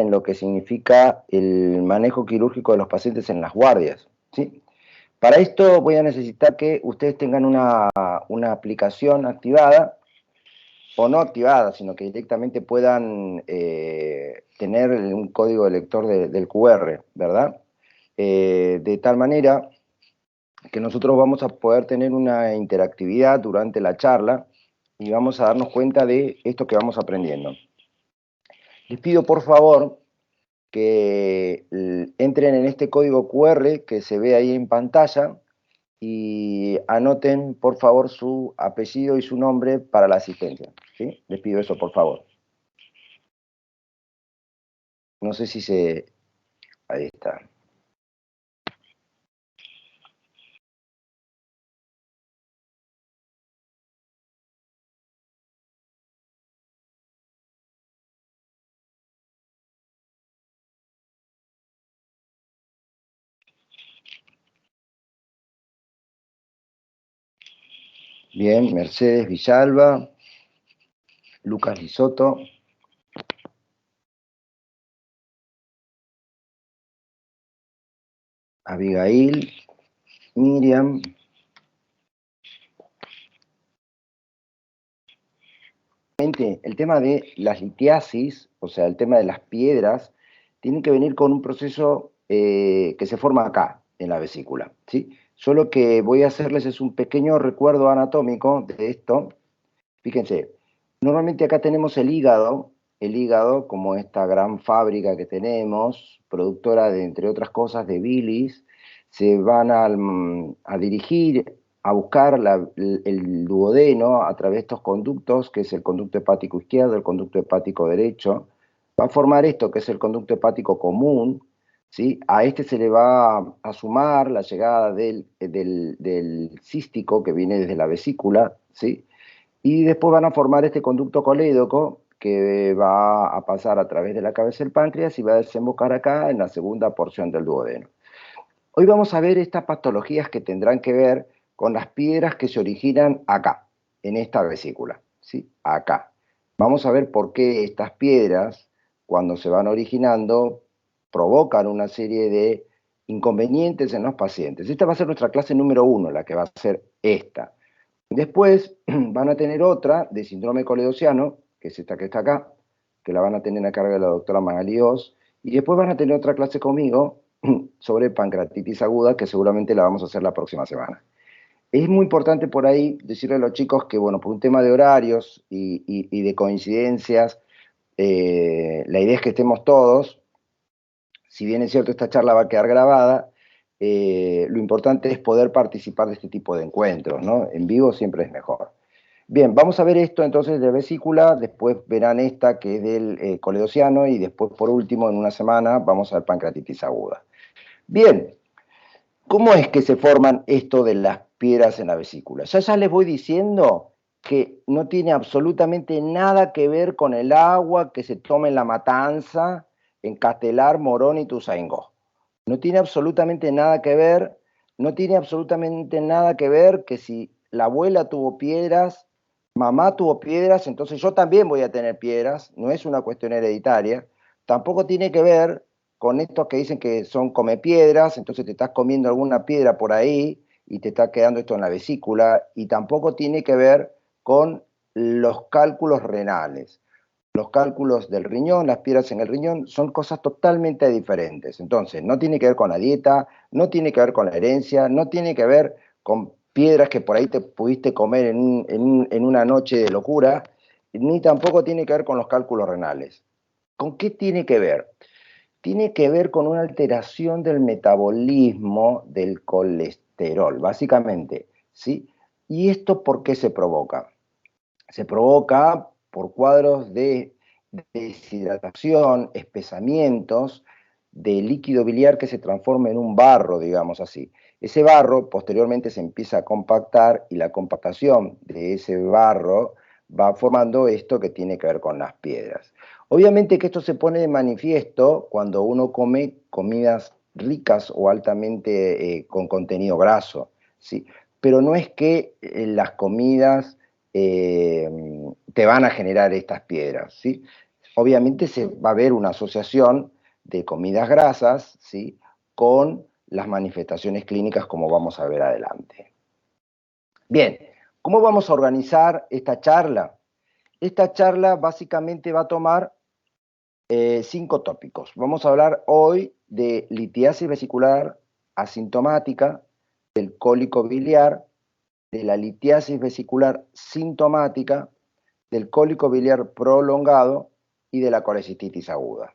en lo que significa el manejo quirúrgico de los pacientes en las guardias, ¿sí? Para esto voy a necesitar que ustedes tengan una aplicación activada, o no activada, sino que directamente puedan tener un código de lector del QR, ¿verdad? De tal manera que nosotros vamos a poder tener una interactividad durante la charla y vamos a darnos cuenta de esto que vamos aprendiendo. Les pido por favor que entren en este código QR que se ve ahí en pantalla y anoten por favor su apellido y su nombre para la asistencia, ¿sí? Les pido eso por favor. No sé si se... Ahí está. Bien, Mercedes Villalba, Lucas Lisoto, Abigail, Miriam, el tema de las litiasis, o sea, el tema de las piedras, tiene que venir con un proceso que se forma acá, en la vesícula, ¿sí? Yo lo que voy a hacerles es un pequeño recuerdo anatómico de esto. Fíjense, normalmente acá tenemos el hígado como esta gran fábrica que tenemos, productora de, entre otras cosas, de bilis, se van a dirigir, a buscar el duodeno a través de estos conductos, que es el conducto hepático izquierdo, el conducto hepático derecho, va a formar esto que es el conducto hepático común, ¿sí? A este se le va a sumar la llegada del cístico que viene desde la vesícula, ¿sí? Y después van a formar este conducto colédoco que va a pasar a través de la cabeza del páncreas y va a desembocar acá en la segunda porción del duodeno. Hoy vamos a ver estas patologías que tendrán que ver con las piedras que se originan acá, en esta vesícula, ¿sí? Acá. Vamos a ver por qué estas piedras, cuando se van originando, provocan una serie de inconvenientes en los pacientes. Esta va a ser nuestra clase número 1, la que va a ser esta. Después van a tener otra de síndrome coledociano, que es esta que está acá, que la van a tener a cargo de la doctora Magali Oz, y después van a tener otra clase conmigo sobre pancreatitis aguda, que seguramente la vamos a hacer la próxima semana. Es muy importante por ahí decirle a los chicos que, bueno, por un tema de horarios y de coincidencias, la idea es que estemos todos. Si bien es cierto, esta charla va a quedar grabada, lo importante es poder participar de este tipo de encuentros, ¿no? En vivo siempre es mejor. Bien, vamos a ver esto entonces de vesícula, después verán esta que es del coledociano y después por último en una semana vamos a ver pancreatitis aguda. Bien, ¿cómo es que se forman esto de las piedras en la vesícula? Ya les voy diciendo que no tiene absolutamente nada que ver con el agua que se toma en La Matanza, en Castelar, Morón y Tuzaingó. No tiene absolutamente nada que ver, no tiene absolutamente nada que ver que si la abuela tuvo piedras, mamá tuvo piedras, entonces yo también voy a tener piedras, no es una cuestión hereditaria. Tampoco tiene que ver con estos que dicen que son come piedras, entonces te estás comiendo alguna piedra por ahí y te está quedando esto en la vesícula, y tampoco tiene que ver con los cálculos renales. Los cálculos del riñón, las piedras en el riñón, son cosas totalmente diferentes. Entonces, no tiene que ver con la dieta, no tiene que ver con la herencia, no tiene que ver con piedras que por ahí te pudiste comer en una noche de locura, ni tampoco tiene que ver con los cálculos renales. ¿Con qué tiene que ver? Tiene que ver con una alteración del metabolismo del colesterol, básicamente, ¿sí? ¿Y esto por qué se provoca? Se provoca por cuadros de deshidratación, espesamientos de líquido biliar que se transforma en un barro, digamos así. Ese barro posteriormente se empieza a compactar y la compactación de ese barro va formando esto que tiene que ver con las piedras. Obviamente que esto se pone de manifiesto cuando uno come comidas ricas o altamente con contenido graso, ¿sí? Pero no es que las comidas te van a generar estas piedras, ¿sí? obviamente se va a ver una asociación de comidas grasas, ¿sí?, con las manifestaciones clínicas como vamos a ver adelante. Bien, ¿cómo vamos a organizar esta charla? Esta charla básicamente va a tomar 5 tópicos. Vamos a hablar hoy de litiasis vesicular asintomática, del cólico biliar, de la litiasis vesicular sintomática, del cólico biliar prolongado y de la colecistitis aguda.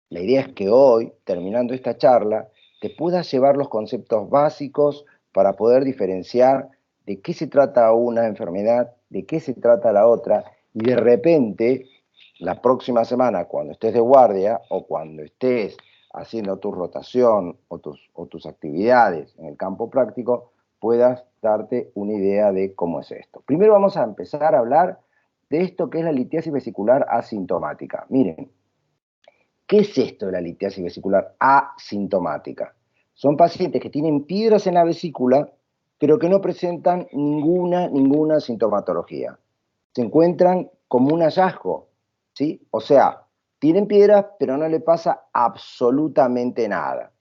La idea es que hoy, terminando esta charla, te puedas llevar los conceptos básicos para poder diferenciar de qué se trata una enfermedad, de qué se trata la otra, y de repente, la próxima semana, cuando estés de guardia o cuando estés haciendo tu rotación o tus actividades en el campo práctico, puedas darte una idea de cómo es esto. Primero vamos a empezar a hablar de esto que es la litiasis vesicular asintomática. Miren, ¿qué es esto de la litiasis vesicular asintomática? Son pacientes que tienen piedras en la vesícula, pero que no presentan ninguna sintomatología. Se encuentran como un hallazgo, ¿sí? O sea, tienen piedras, pero no le pasa absolutamente nada.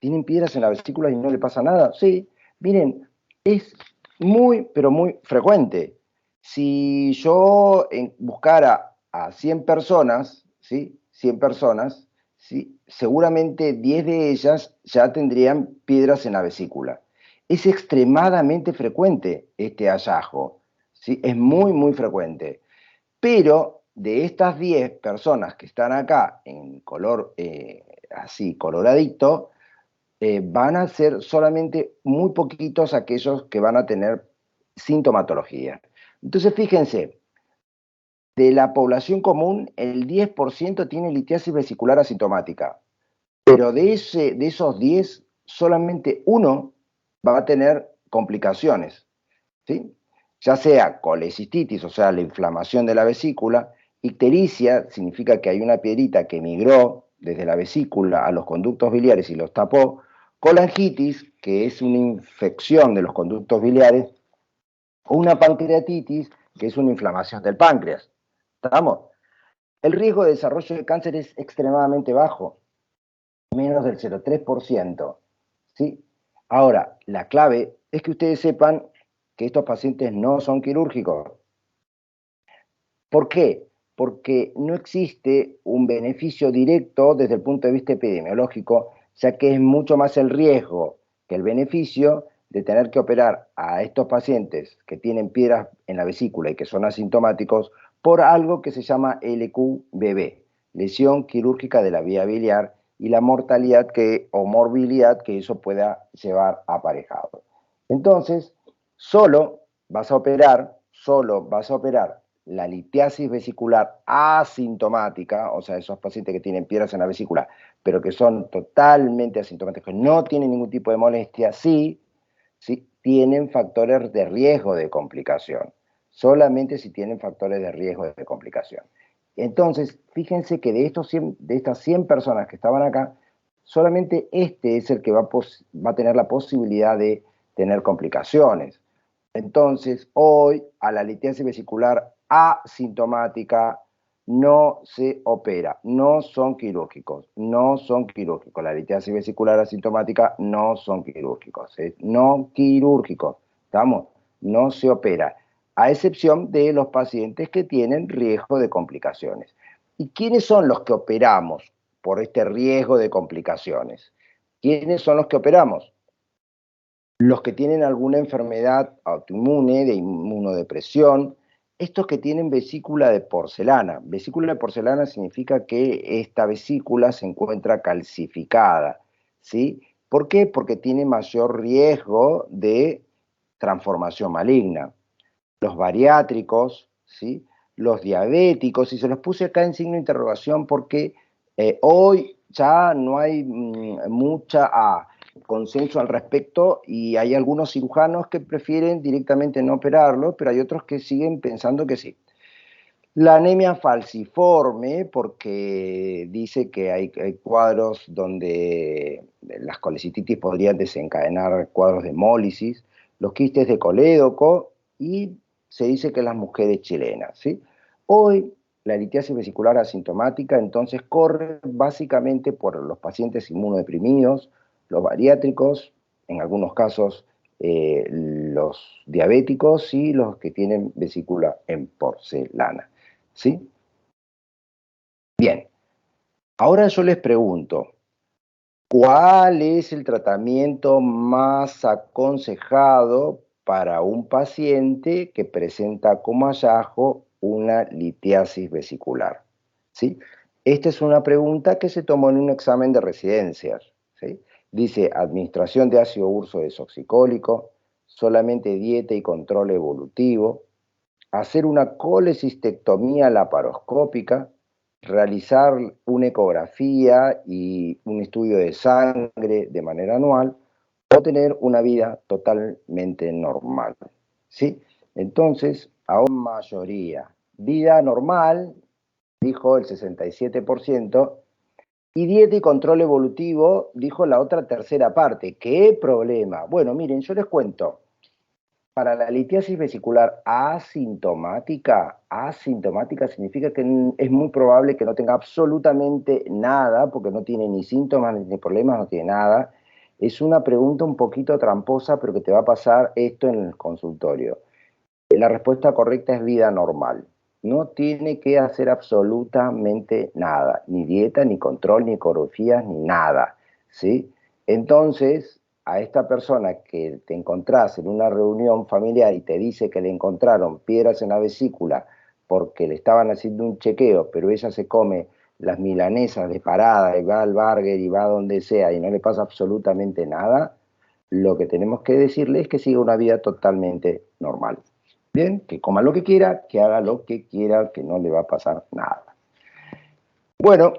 ¿Tienen piedras en la vesícula y no le pasa nada? Sí. Miren, es muy, pero muy frecuente. Si yo buscara a 100 personas, ¿sí?, 100 personas, ¿sí?, seguramente 10 de ellas ya tendrían piedras en la vesícula. Es extremadamente frecuente este hallazgo, ¿sí? Es muy, muy frecuente. Pero de estas 10 personas que están acá en color así, coloradito, van a ser solamente muy poquitos aquellos que van a tener sintomatología. Entonces, fíjense, de la población común, el 10% tiene litiasis vesicular asintomática, pero de esos 10, solamente uno va a tener complicaciones, ¿sí? Ya sea colecistitis, o sea, la inflamación de la vesícula; ictericia, significa que hay una piedrita que migró desde la vesícula a los conductos biliares y los tapó; colangitis, que es una infección de los conductos biliares; o una pancreatitis, que es una inflamación del páncreas. ¿Estamos? El riesgo de desarrollo de cáncer es extremadamente bajo, menos del 0,3%, ¿sí? Ahora, la clave es que ustedes sepan que estos pacientes no son quirúrgicos. ¿Por qué? Porque no existe un beneficio directo desde el punto de vista epidemiológico, ya que es mucho más el riesgo que el beneficio de tener que operar a estos pacientes que tienen piedras en la vesícula y que son asintomáticos por algo que se llama LQBB, lesión quirúrgica de la vía biliar, y la mortalidad o morbilidad que eso pueda llevar aparejado. Entonces, solo vas a operar la litiasis vesicular asintomática, o sea, esos pacientes que tienen piedras en la vesícula, pero que son totalmente asintomáticos, que no tienen ningún tipo de molestia, sí tienen factores de riesgo de complicación, solamente si tienen factores de riesgo de complicación. Entonces, fíjense que de estas 100 personas que estaban acá, solamente este es el que va a tener la posibilidad de tener complicaciones. Entonces, hoy a la litiasis vesicular asintomática no se opera, no son quirúrgicos, La litiasis vesicular asintomática no son quirúrgicos, no quirúrgicos, ¿estamos? No se opera, a excepción de los pacientes que tienen riesgo de complicaciones. ¿Y quiénes son los que operamos por este riesgo de complicaciones? ¿Quiénes son los que operamos? Los que tienen alguna enfermedad autoinmune, de inmunodepresión, estos que tienen vesícula de porcelana. Vesícula de porcelana significa que esta vesícula se encuentra calcificada, ¿sí? ¿Por qué? Porque tiene mayor riesgo de transformación maligna. Los bariátricos, ¿sí?, los diabéticos, y se los puse acá en signo de interrogación porque hoy ya no hay mucha consenso al respecto, y hay algunos cirujanos que prefieren directamente no operarlo, pero hay otros que siguen pensando que sí. La anemia falciforme, porque dice que hay cuadros donde las colecititis podrían desencadenar cuadros de hemólisis; los quistes de colédoco, y se dice que las mujeres chilenas, ¿sí? Hoy la litiasis vesicular asintomática entonces corre básicamente por los pacientes inmunodeprimidos, los bariátricos, en algunos casos los diabéticos y los que tienen vesícula en porcelana. ¿Sí? Bien, ahora yo les pregunto, ¿cuál es el tratamiento más aconsejado para un paciente que presenta como hallazgo una litiasis vesicular? ¿Sí? Esta es una pregunta que se tomó en un examen de residencias. ¿Sí? Dice, administración de ácido urso desoxicólico, solamente dieta y control evolutivo, hacer una colecistectomía laparoscópica, realizar una ecografía y un estudio de sangre de manera anual, o tener una vida totalmente normal. ¿Sí? Entonces, a una mayoría, vida normal, dijo el 67%, y dieta y control evolutivo, dijo la otra tercera parte. ¿Qué problema? Bueno, miren, yo les cuento. Para la litiasis vesicular asintomática significa que es muy probable que no tenga absolutamente nada, porque no tiene ni síntomas ni problemas, no tiene nada. Es una pregunta un poquito tramposa, pero que te va a pasar esto en el consultorio. La respuesta correcta es vida normal. No tiene que hacer absolutamente nada, ni dieta, ni control, ni ecografías, ni nada, ¿sí? Entonces, a esta persona que te encontrás en una reunión familiar y te dice que le encontraron piedras en la vesícula porque le estaban haciendo un chequeo, pero ella se come las milanesas de parada y va al burger y va a donde sea y no le pasa absolutamente nada, lo que tenemos que decirle es que siga una vida totalmente normal. Bien, que coma lo que quiera, que haga lo que quiera, que no le va a pasar nada. Bueno,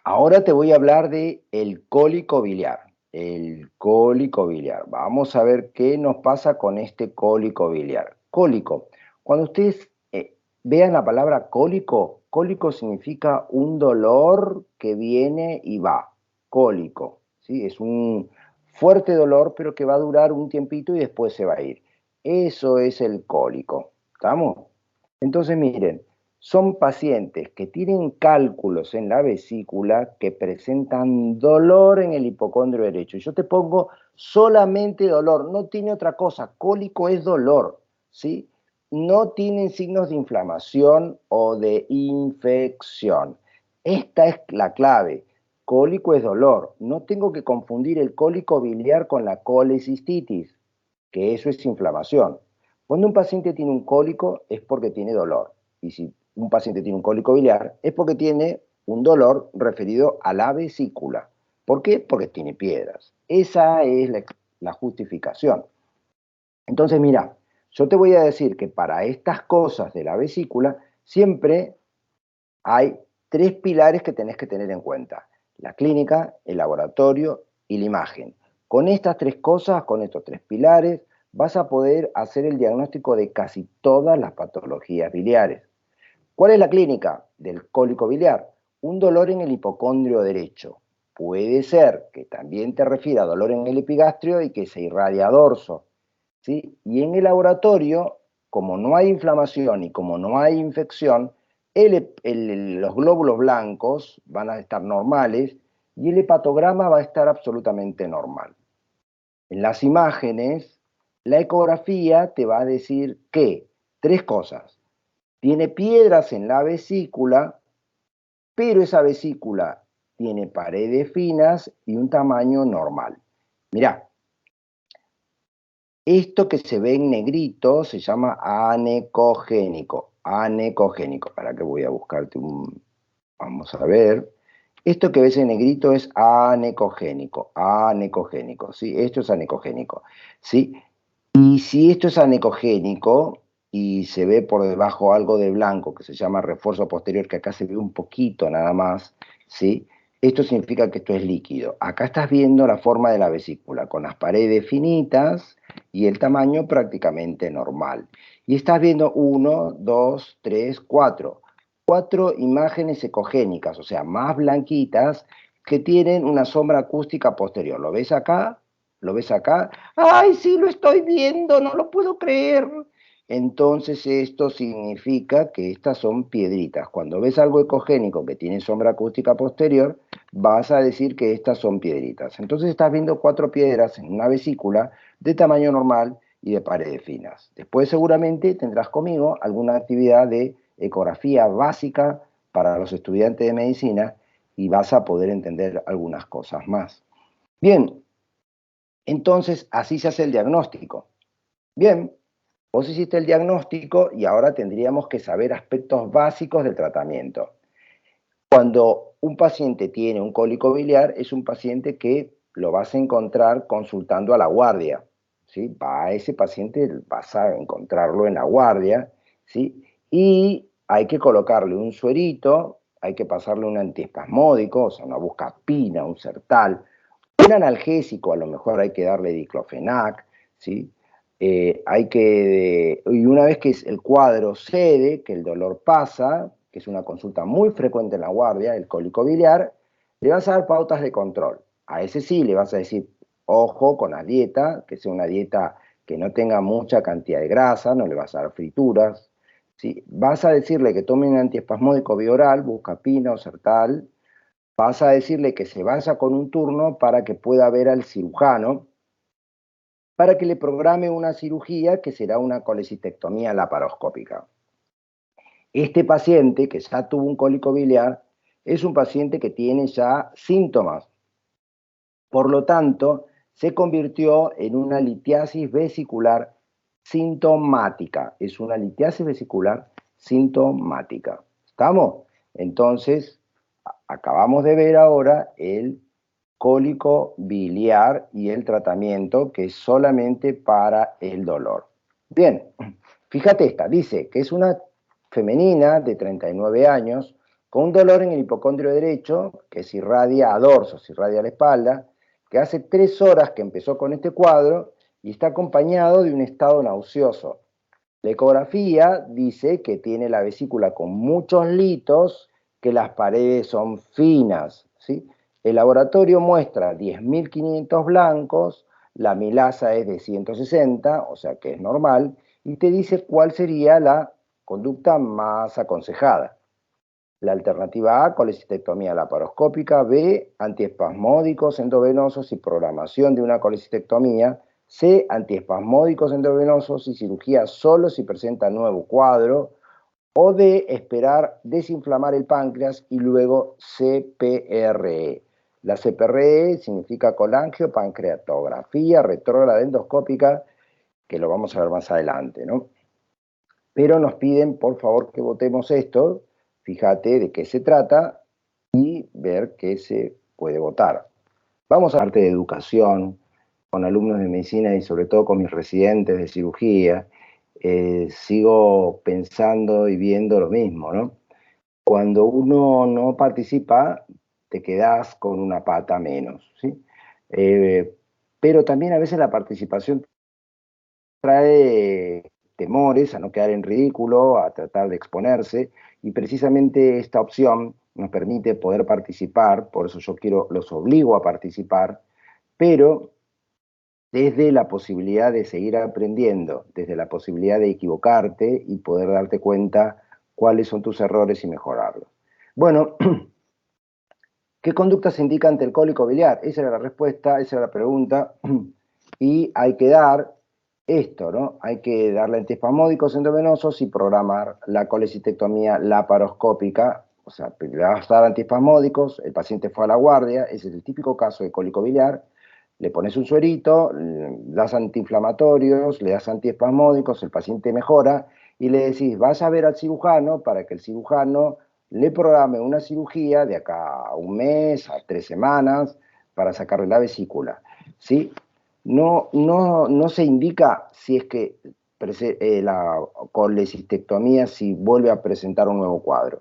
ahora te voy a hablar de el cólico biliar. El cólico biliar. Vamos a ver qué nos pasa con este cólico biliar. Cólico. Cuando ustedes vean la palabra cólico, cólico significa un dolor que viene y va. Cólico. ¿Sí? Es un fuerte dolor, pero que va a durar un tiempito y después se va a ir. Eso es el cólico. ¿Estamos? Entonces, miren, son pacientes que tienen cálculos en la vesícula que presentan dolor en el hipocondrio derecho. Y yo te pongo solamente dolor, no tiene otra cosa. Cólico es dolor, ¿sí? No tienen signos de inflamación o de infección. Esta es la clave. Cólico es dolor. No tengo que confundir el cólico biliar con la colecistitis, que eso es inflamación. Cuando un paciente tiene un cólico es porque tiene dolor. Y si un paciente tiene un cólico biliar es porque tiene un dolor referido a la vesícula. ¿Por qué? Porque tiene piedras. Esa es la justificación. Entonces, mira, yo te voy a decir que para estas cosas de la vesícula siempre hay tres pilares que tenés que tener en cuenta: la clínica, el laboratorio y la imagen. Con estas tres cosas, con estos tres pilares, vas a poder hacer el diagnóstico de casi todas las patologías biliares. ¿Cuál es la clínica del cólico biliar? Un dolor en el hipocondrio derecho. Puede ser que también te refiera a dolor en el epigastrio y que se irradia a dorso, ¿sí? Y en el laboratorio, como no hay inflamación y como no hay infección, los glóbulos blancos van a estar normales y el hepatograma va a estar absolutamente normal. En las imágenes, la ecografía te va a decir que tres cosas. Tiene piedras en la vesícula, pero esa vesícula tiene paredes finas y un tamaño normal. Mirá, esto que se ve en negrito se llama anecogénico. Anecogénico. ¿Para qué voy a buscarte un...? Vamos a ver. Esto que ves en negrito es anecogénico. Anecogénico, ¿sí? Esto es anecogénico, ¿sí? Y si esto es anecogénico y se ve por debajo algo de blanco que se llama refuerzo posterior, que acá se ve un poquito nada más, ¿sí? Esto significa que esto es líquido. Acá estás viendo la forma de la vesícula, con las paredes finitas y el tamaño prácticamente normal. Y estás viendo 1, 2, 3, 4. 4 imágenes ecogénicas, o sea, más blanquitas, que tienen una sombra acústica posterior. ¿Lo ves acá? ¿Lo ves acá? ¡Ay, sí, lo estoy viendo! ¡No lo puedo creer! entonces esto significa que estas son piedritas. Cuando ves algo ecogénico que tiene sombra acústica posterior, vas a decir que estas son piedritas. Entonces estás viendo 4 piedras en una vesícula de tamaño normal y de paredes finas. Después seguramente tendrás conmigo alguna actividad de ecografía básica para los estudiantes de medicina y vas a poder entender algunas cosas más. Bien, entonces así se hace el diagnóstico. Bien, vos hiciste el diagnóstico y ahora tendríamos que saber aspectos básicos del tratamiento. Cuando un paciente tiene un cólico biliar, es un paciente que lo vas a encontrar consultando a la guardia, ¿sí? A ese paciente vas a encontrarlo en la guardia, ¿sí? Y hay que colocarle un suerito, hay que pasarle un antiespasmódico, o sea, una buscapina, un Sertal, un analgésico, a lo mejor hay que darle diclofenac, ¿sí? Y una vez que el cuadro cede, que el dolor pasa, que es una consulta muy frecuente en la guardia, el cólico biliar, le vas a dar pautas de control. A ese sí le vas a decir, ojo con la dieta, que sea una dieta que no tenga mucha cantidad de grasa, no le vas a dar frituras. ¿Sí? Vas a decirle que tome un antiespasmódico bioral, buscapina o Sertal. Vas a decirle que se vaya con un turno para que pueda ver al cirujano, para que le programe una cirugía que será una colecistectomía laparoscópica. Este paciente que ya tuvo un cólico biliar es un paciente que tiene ya síntomas. Por lo tanto, se convirtió en una litiasis vesicular sintomática. Es una litiasis vesicular sintomática. ¿Estamos? Entonces, acabamos de ver ahora el cólico biliar y el tratamiento que es solamente para el dolor. Bien, fíjate esta, dice que es una femenina de 39 años con un dolor en el hipocondrio derecho que se irradia a dorso, se irradia a la espalda, que hace 3 horas que empezó con este cuadro y está acompañado de un estado nauseoso. La ecografía dice que tiene la vesícula con muchos litos, que las paredes son finas, ¿sí? El laboratorio muestra 10.500 blancos, la milasa es de 160, o sea que es normal, y te dice cuál sería la conducta más aconsejada. La alternativa A, colecistectomía laparoscópica; B, antiespasmódicos endovenosos y programación de una colecistectomía; C, antiespasmódicos endovenosos y cirugía solo si presenta nuevo cuadro; o D, esperar desinflamar el páncreas y luego CPRE. La CPRE significa colangiopancreatografía retrógrada endoscópica, que lo vamos a ver más adelante, ¿no? Pero nos piden, por favor, que votemos esto. Fíjate de qué se trata y ver qué se puede votar. Vamos a la parte de educación, con alumnos de medicina y sobre todo con mis residentes de cirugía. Sigo pensando y viendo lo mismo, ¿no? Cuando uno no participa, te quedás con una pata menos, ¿sí? Pero también a veces la participación trae temores a no quedar en ridículo, a tratar de exponerse, y precisamente esta opción nos permite poder participar, por eso yo los obligo a participar, pero desde la posibilidad de seguir aprendiendo, desde la posibilidad de equivocarte y poder darte cuenta cuáles son tus errores y mejorarlos. Bueno, ¿qué conductas se indica ante el cólico biliar? Esa era la respuesta, esa era la pregunta, y hay que dar esto, ¿no? Hay que darle antiespasmódicos endovenosos y programar la colecistectomía laparoscópica, o sea, le vas a dar antiespasmódicos, el paciente fue a la guardia, ese es el típico caso de cólico biliar, le pones un suerito, das antiinflamatorios, le das antiespasmódicos, el paciente mejora, y le decís, vas a ver al cirujano para que el cirujano le programe una cirugía de acá a un mes, a 3 semanas, para sacarle la vesícula, ¿sí? No se indica si es que la colecistectomía si vuelve a presentar un nuevo cuadro,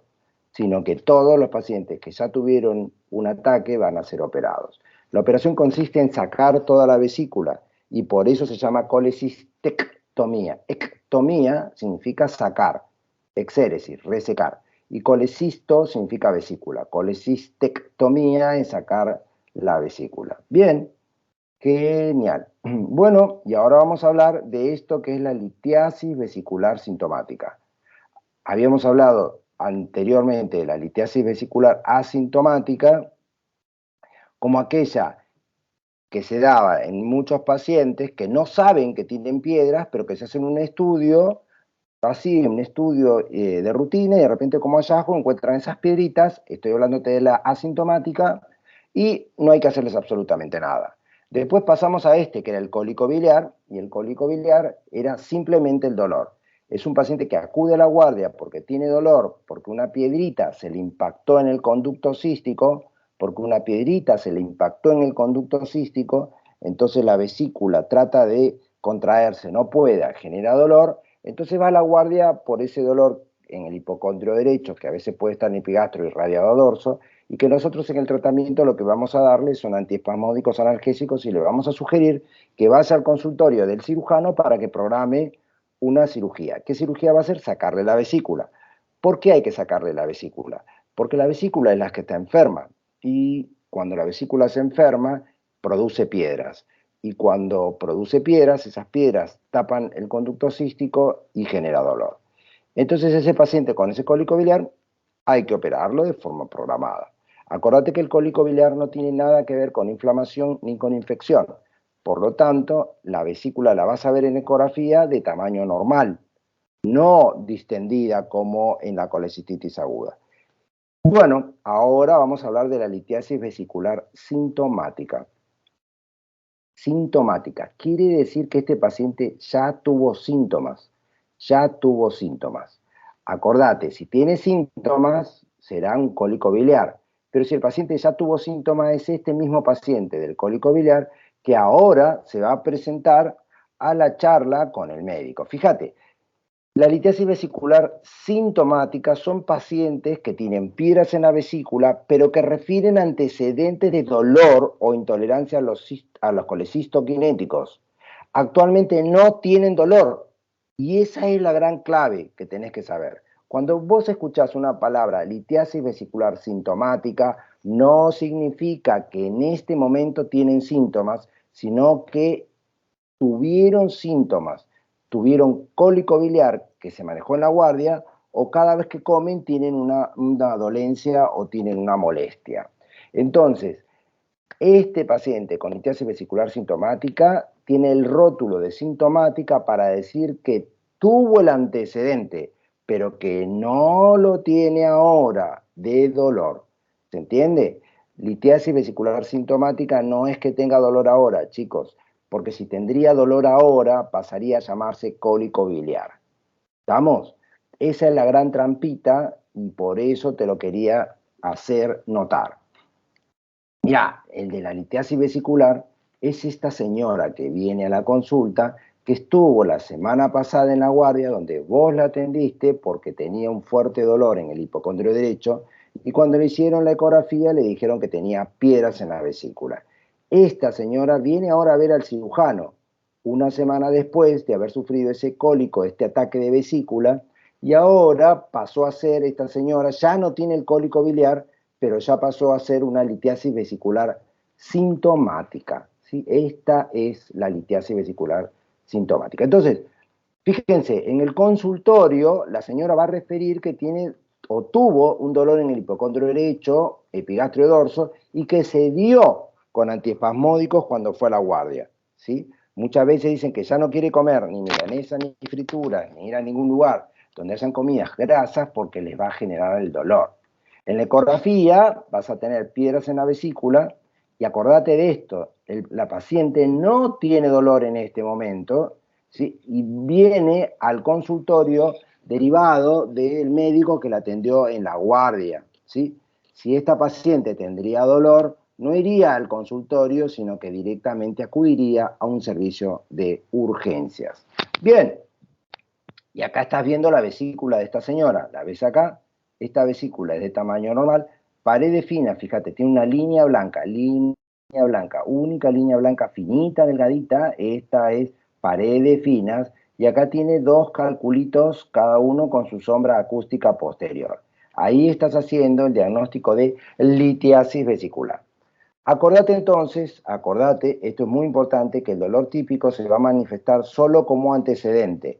sino que todos los pacientes que ya tuvieron un ataque van a ser operados. La operación consiste en sacar toda la vesícula y por eso se llama colecistectomía. Ectomía significa sacar, exéresis, resecar. Y colecisto significa vesícula. Colecistectomía es sacar la vesícula. Bien, Genial. Bueno, y ahora vamos a hablar de esto que es la litiasis vesicular sintomática. Habíamos hablado anteriormente de la litiasis vesicular asintomática como aquella que se daba en muchos pacientes que no saben que tienen piedras, pero que se hacen un estudio, así, un estudio de rutina, y de repente como hallazgo encuentran esas piedritas, estoy hablándote de la asintomática, y no hay que hacerles absolutamente nada. Después pasamos a este, que era el cólico biliar, y el cólico biliar era simplemente el dolor. Es un paciente que acude a la guardia porque tiene dolor, porque una piedrita se le impactó en el conducto cístico, porque una piedrita se le impactó en el conducto cístico, entonces la vesícula trata de contraerse, no puede, genera dolor, entonces va a la guardia por ese dolor en el hipocondrio derecho, que a veces puede estar en epigastro y radiado dorso, y que nosotros en el tratamiento lo que vamos a darle son antiespasmódicos analgésicos y le vamos a sugerir que vaya al consultorio del cirujano para que programe una cirugía. ¿Qué cirugía va a hacer? Sacarle la vesícula. ¿Por qué hay que sacarle la vesícula? Porque la vesícula es la que está enferma y cuando la vesícula se enferma produce piedras y cuando produce piedras, esas piedras tapan el conducto cístico y genera dolor. Entonces ese paciente con ese cólico biliar hay que operarlo de forma programada. Acordate que el cólico biliar no tiene nada que ver con inflamación ni con infección. Por lo tanto, la vesícula la vas a ver en ecografía de tamaño normal, no distendida como en la colecistitis aguda. Bueno, ahora vamos a hablar de la litiasis vesicular sintomática. Sintomática quiere decir que este paciente ya tuvo síntomas, ya tuvo síntomas. Acordate, si tiene síntomas, será un cólico biliar, pero si el paciente ya tuvo síntomas, es este mismo paciente del cólico biliar que ahora se va a presentar a la charla con el médico. Fíjate, la litiasis vesicular sintomática son pacientes que tienen piedras en la vesícula, pero que refieren antecedentes de dolor o intolerancia a los colecistoquinéticos. Actualmente no tienen dolor, y esa es la gran clave que tenés que saber. Cuando vos escuchás una palabra litiasis vesicular sintomática, no significa que en este momento tienen síntomas, sino que tuvieron síntomas, tuvieron cólico biliar que se manejó en la guardia o cada vez que comen tienen una dolencia o tienen una molestia. Entonces, este paciente con litiasis vesicular sintomática tiene el rótulo de sintomática para decir que tuvo el antecedente, pero que no lo tiene ahora de dolor. ¿Se entiende? Litiasis vesicular sintomática no es que tenga dolor ahora, chicos, porque si tendría dolor ahora pasaría a llamarse cólico biliar. ¿Estamos? Esa es la gran trampita y por eso te lo quería hacer notar. Mirá, el de la litiasis vesicular es esta señora que viene a la consulta, que estuvo la semana pasada en la guardia, donde vos la atendiste porque tenía un fuerte dolor en el hipocondrio derecho, y cuando le hicieron la ecografía le dijeron que tenía piedras en la vesícula. Esta señora viene ahora a ver al cirujano, una semana después de haber sufrido ese cólico, este ataque de vesícula, y ahora pasó a ser esta señora, ya no tiene el cólico biliar, pero ya pasó a ser una litiasis vesicular sintomática. ¿Sí? Esta es la litiasis vesicular sintomática. Entonces, fíjense, en el consultorio la señora va a referir que tiene o tuvo un dolor en el hipocondrio derecho, epigastrio dorso, y que se dio con antiespasmódicos cuando fue a la guardia. ¿Sí? Muchas veces dicen que ya no quiere comer ni milanesa, ni frituras, ni ir a ningún lugar donde hayan comidas grasas porque les va a generar el dolor. En la ecografía vas a tener piedras en la vesícula y acordate de esto, la paciente no tiene dolor en este momento, ¿sí? Y viene al consultorio derivado del médico que la atendió en la guardia. ¿Sí? Si esta paciente tendría dolor, no iría al consultorio, sino que directamente acudiría a un servicio de urgencias. Bien, y acá estás viendo la vesícula de esta señora, ¿la ves acá? Esta vesícula es de tamaño normal, paredes finas, fíjate, tiene una línea blanca, única línea blanca finita, delgadita, esta es paredes finas, y acá tiene dos calculitos, cada uno con su sombra acústica posterior. Ahí estás haciendo el diagnóstico de litiasis vesicular. Acordate entonces, acordate, esto es muy importante, que el dolor típico se va a manifestar solo como antecedente,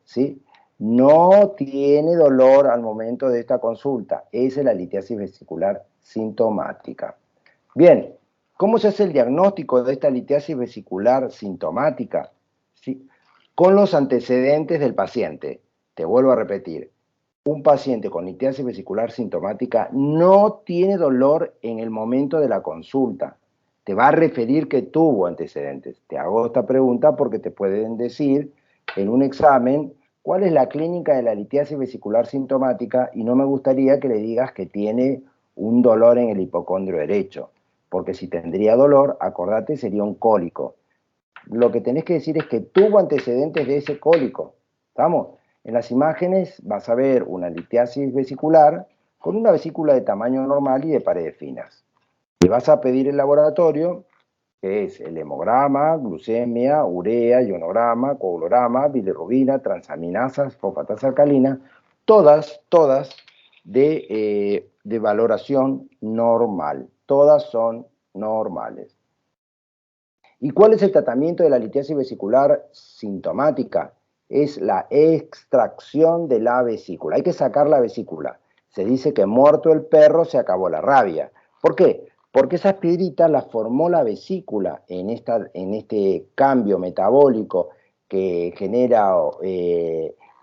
¿sí? No tiene dolor al momento de esta consulta, esa es la litiasis vesicular sintomática. Bien, ¿cómo se hace el diagnóstico de esta litiasis vesicular sintomática? ¿Sí? Con los antecedentes del paciente. Te vuelvo a repetir, un paciente con litiasis vesicular sintomática no tiene dolor en el momento de la consulta. Te va a referir que tuvo antecedentes. Te hago esta pregunta porque te pueden decir en un examen cuál es la clínica de la litiasis vesicular sintomática y no me gustaría que le digas que tiene un dolor en el hipocondrio derecho, porque si tendría dolor, acordate, sería un cólico. Lo que tenés que decir es que tuvo antecedentes de ese cólico. ¿Estamos? En las imágenes vas a ver una litiasis vesicular con una vesícula de tamaño normal y de paredes finas. Le vas a pedir el laboratorio, que es el hemograma, glucemia, urea, ionograma, coagulograma, bilirrubina, transaminasas, fosfatasa alcalina, todas de valoración normal. Todas son normales. ¿Y cuál es el tratamiento de la litiasis vesicular sintomática? Es la extracción de la vesícula. Hay que sacar la vesícula. Se dice que muerto el perro se acabó la rabia. ¿Por qué? Porque esas piedritas las formó la vesícula en este cambio metabólico que genera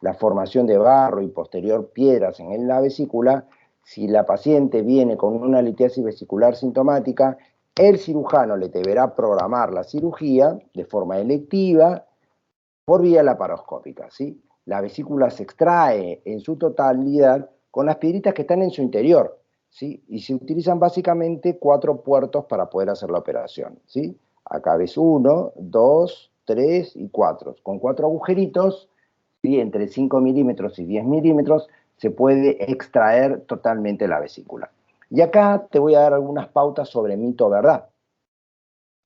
la formación de barro y posterior piedras en la vesícula. Si la paciente viene con una litiasis vesicular sintomática, el cirujano le deberá programar la cirugía de forma electiva por vía laparoscópica, ¿sí? La vesícula se extrae en su totalidad con las piedritas que están en su interior, ¿sí? Y se utilizan básicamente 4 puertos para poder hacer la operación, ¿sí? Acá ves 1, 2, 3 y 4. Con 4 agujeritos, ¿sí? Entre 5 milímetros y 10 milímetros, se puede extraer totalmente la vesícula. Y acá te voy a dar algunas pautas sobre mito o verdad,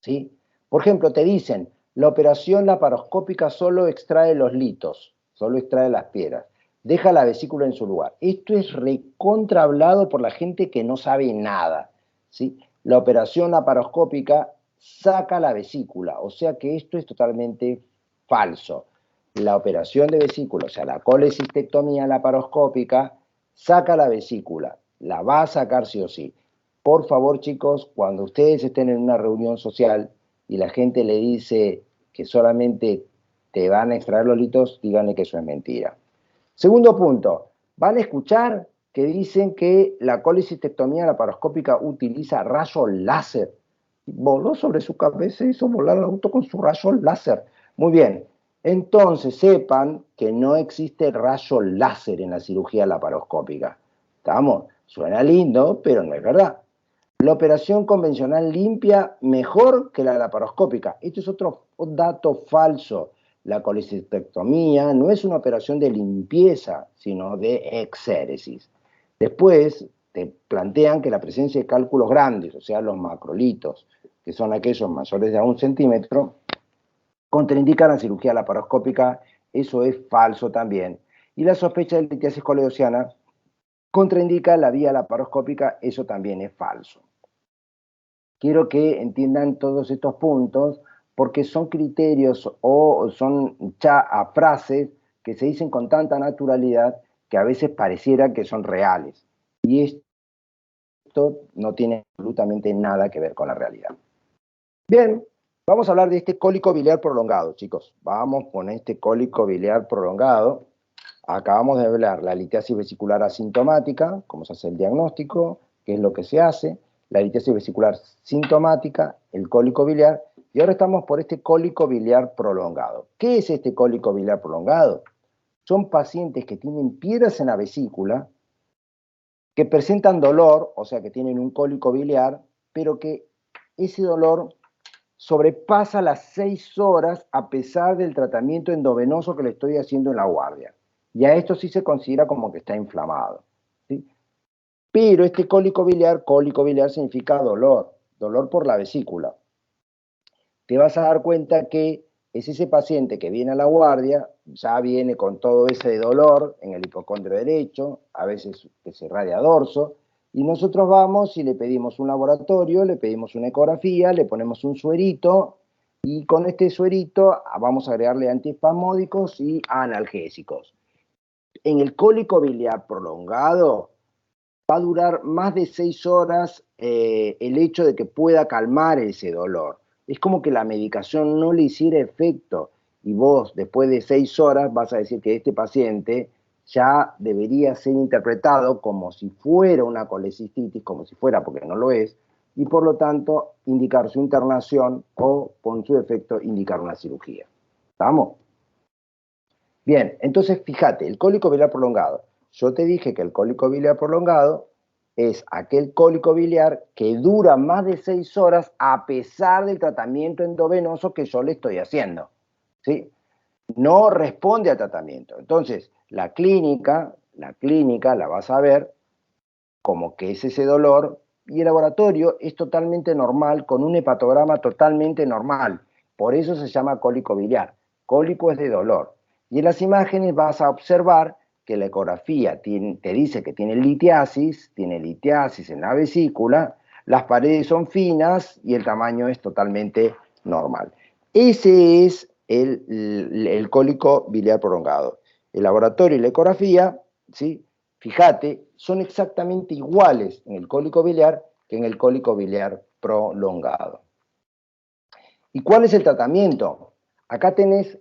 ¿sí? Por ejemplo, te dicen, la operación laparoscópica solo extrae los litos, solo extrae las piedras, deja la vesícula en su lugar. Esto es recontra hablado por la gente que no sabe nada, ¿sí? La operación laparoscópica saca la vesícula, o sea que esto es totalmente falso. La operación de vesícula, o sea, la colecistectomía laparoscópica, saca la vesícula, la va a sacar sí o sí. Por favor, chicos, cuando ustedes estén en una reunión social y la gente le dice que solamente te van a extraer los litos, díganle que eso es mentira. Segundo punto, van a escuchar que dicen que la colecistectomía laparoscópica utiliza rayos láser. Voló sobre su cabeza y hizo volar el auto con su rayo láser. Muy bien, entonces sepan que no existe rayo láser en la cirugía laparoscópica. ¿Estamos? Suena lindo, pero no es verdad. La operación convencional limpia mejor que la laparoscópica. Esto es otro dato falso. La colecistectomía no es una operación de limpieza, sino de exéresis. Después te plantean que la presencia de cálculos grandes, o sea, los macrolitos, que son aquellos mayores de a 1 centímetro, contraindican la cirugía laparoscópica. Eso es falso también. Y la sospecha de litiasis coledociana contraindica la vía laparoscópica. Eso también es falso. Quiero que entiendan todos estos puntos porque son criterios o son frases que se dicen con tanta naturalidad que a veces pareciera que son reales. Y esto no tiene absolutamente nada que ver con la realidad. Bien, vamos a hablar de este cólico biliar prolongado, chicos. Vamos con este cólico biliar prolongado. Acabamos de hablar la litiasis vesicular asintomática, cómo se hace el diagnóstico, qué es lo que se hace, la litiasis vesicular sintomática, el cólico biliar, y ahora estamos por este cólico biliar prolongado. ¿Qué es este cólico biliar prolongado? Son pacientes que tienen piedras en la vesícula, que presentan dolor, o sea que tienen un cólico biliar, pero que ese dolor sobrepasa las 6 horas a pesar del tratamiento endovenoso que le estoy haciendo en la guardia. Y a esto sí se considera como que está inflamado, ¿sí? Pero este cólico biliar significa dolor, dolor por la vesícula. Te vas a dar cuenta que es ese paciente que viene a la guardia, ya viene con todo ese dolor en el hipocondrio derecho, a veces que se irradia dorso, Y nosotros vamos y le pedimos un laboratorio, le pedimos una ecografía, le ponemos un suerito, y con este suerito vamos a agregarle antiespasmódicos y analgésicos. En el cólico biliar prolongado va a durar más de 6 horas el hecho de que pueda calmar ese dolor. Es como que la medicación no le hiciera efecto, y vos después de 6 horas vas a decir que este paciente ya debería ser interpretado como si fuera una colecistitis, como si fuera, porque no lo es, y por lo tanto indicar su internación o, por su efecto, indicar una cirugía. ¿Estamos? Bien, entonces fíjate, el cólico biliar prolongado. Yo te dije que el cólico biliar prolongado es aquel cólico biliar que dura más de 6 horas a pesar del tratamiento endovenoso que yo le estoy haciendo, ¿sí? No responde al tratamiento. Entonces, la clínica la vas a ver como que es ese dolor, y el laboratorio es totalmente normal, con un hepatograma totalmente normal. Por eso se llama cólico biliar. Cólico es de dolor. Y en las imágenes vas a observar que la ecografía te dice que tiene litiasis en la vesícula, las paredes son finas y el tamaño es totalmente normal. Ese es el cólico biliar prolongado. El laboratorio y la ecografía, ¿sí? Fíjate, son exactamente iguales en el cólico biliar que en el cólico biliar prolongado. ¿Y cuál es el tratamiento? Acá tenés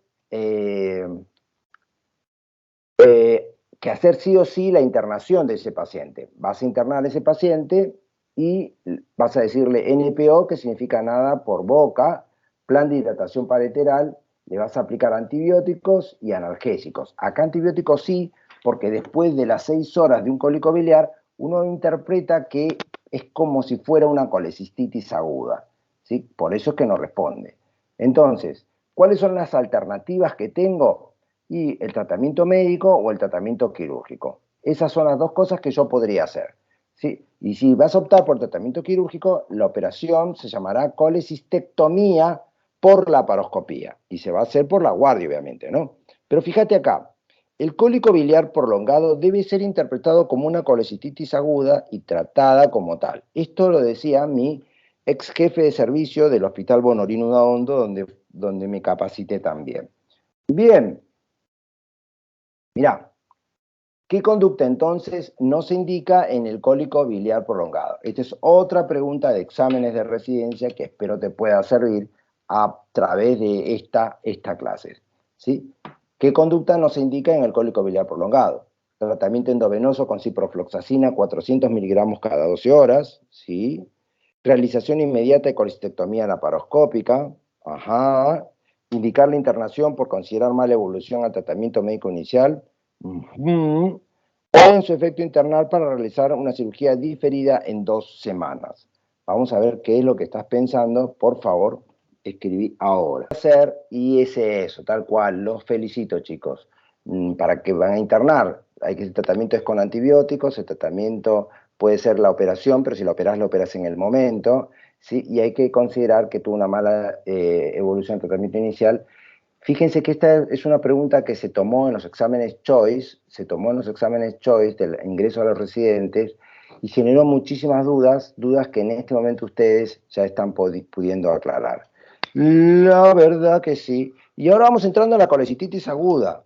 que hacer sí o sí la internación de ese paciente. Vas a internar a ese paciente y vas a decirle NPO, que significa nada por boca, plan de hidratación parenteral, le vas a aplicar antibióticos y analgésicos. Acá antibióticos sí, porque después de las 6 horas de un cólico biliar, uno interpreta que es como si fuera una colecistitis aguda, ¿sí? Por eso es que no responde. Entonces, ¿cuáles son las alternativas que tengo? Y el tratamiento médico o el tratamiento quirúrgico. Esas son las dos cosas que yo podría hacer, ¿sí? Y si vas a optar por tratamiento quirúrgico, la operación se llamará colecistectomía por laparoscopía, y se va a hacer por la guardia, obviamente, ¿no? Pero fíjate acá, el cólico biliar prolongado debe ser interpretado como una colecistitis aguda y tratada como tal. Esto lo decía mi ex jefe de servicio del Hospital Bonorino Udaondo, donde me capacité también. Bien, mirá, ¿qué conducta entonces no se indica en el cólico biliar prolongado? Esta es otra pregunta de exámenes de residencia que espero te pueda servir a través de esta clase, ¿sí? ¿Qué conducta no se indica en el cólico biliar prolongado? Tratamiento endovenoso con ciprofloxacina 400 miligramos cada 12 horas, ¿sí? Realización inmediata de colecistectomía laparoscópica, ajá. Indicar la internación por considerar mala evolución al tratamiento médico inicial, uh-huh. O en su efecto internal para realizar una cirugía diferida en 2 semanas. Vamos a ver qué es lo que estás pensando. Por favor, escribí ahora. Hacer y ese eso, tal cual. Los felicito, chicos. ¿Para qué van a internar? El tratamiento es con antibióticos, el tratamiento puede ser la operación, pero si la operas en el momento, ¿sí? Y hay que considerar que tuvo una mala evolución del tratamiento inicial. Fíjense que esta es una pregunta que se tomó en los exámenes Choice, del ingreso a los residentes, y generó muchísimas dudas que en este momento ustedes ya están pudiendo aclarar. La verdad que sí. Y ahora vamos entrando a la colecistitis aguda.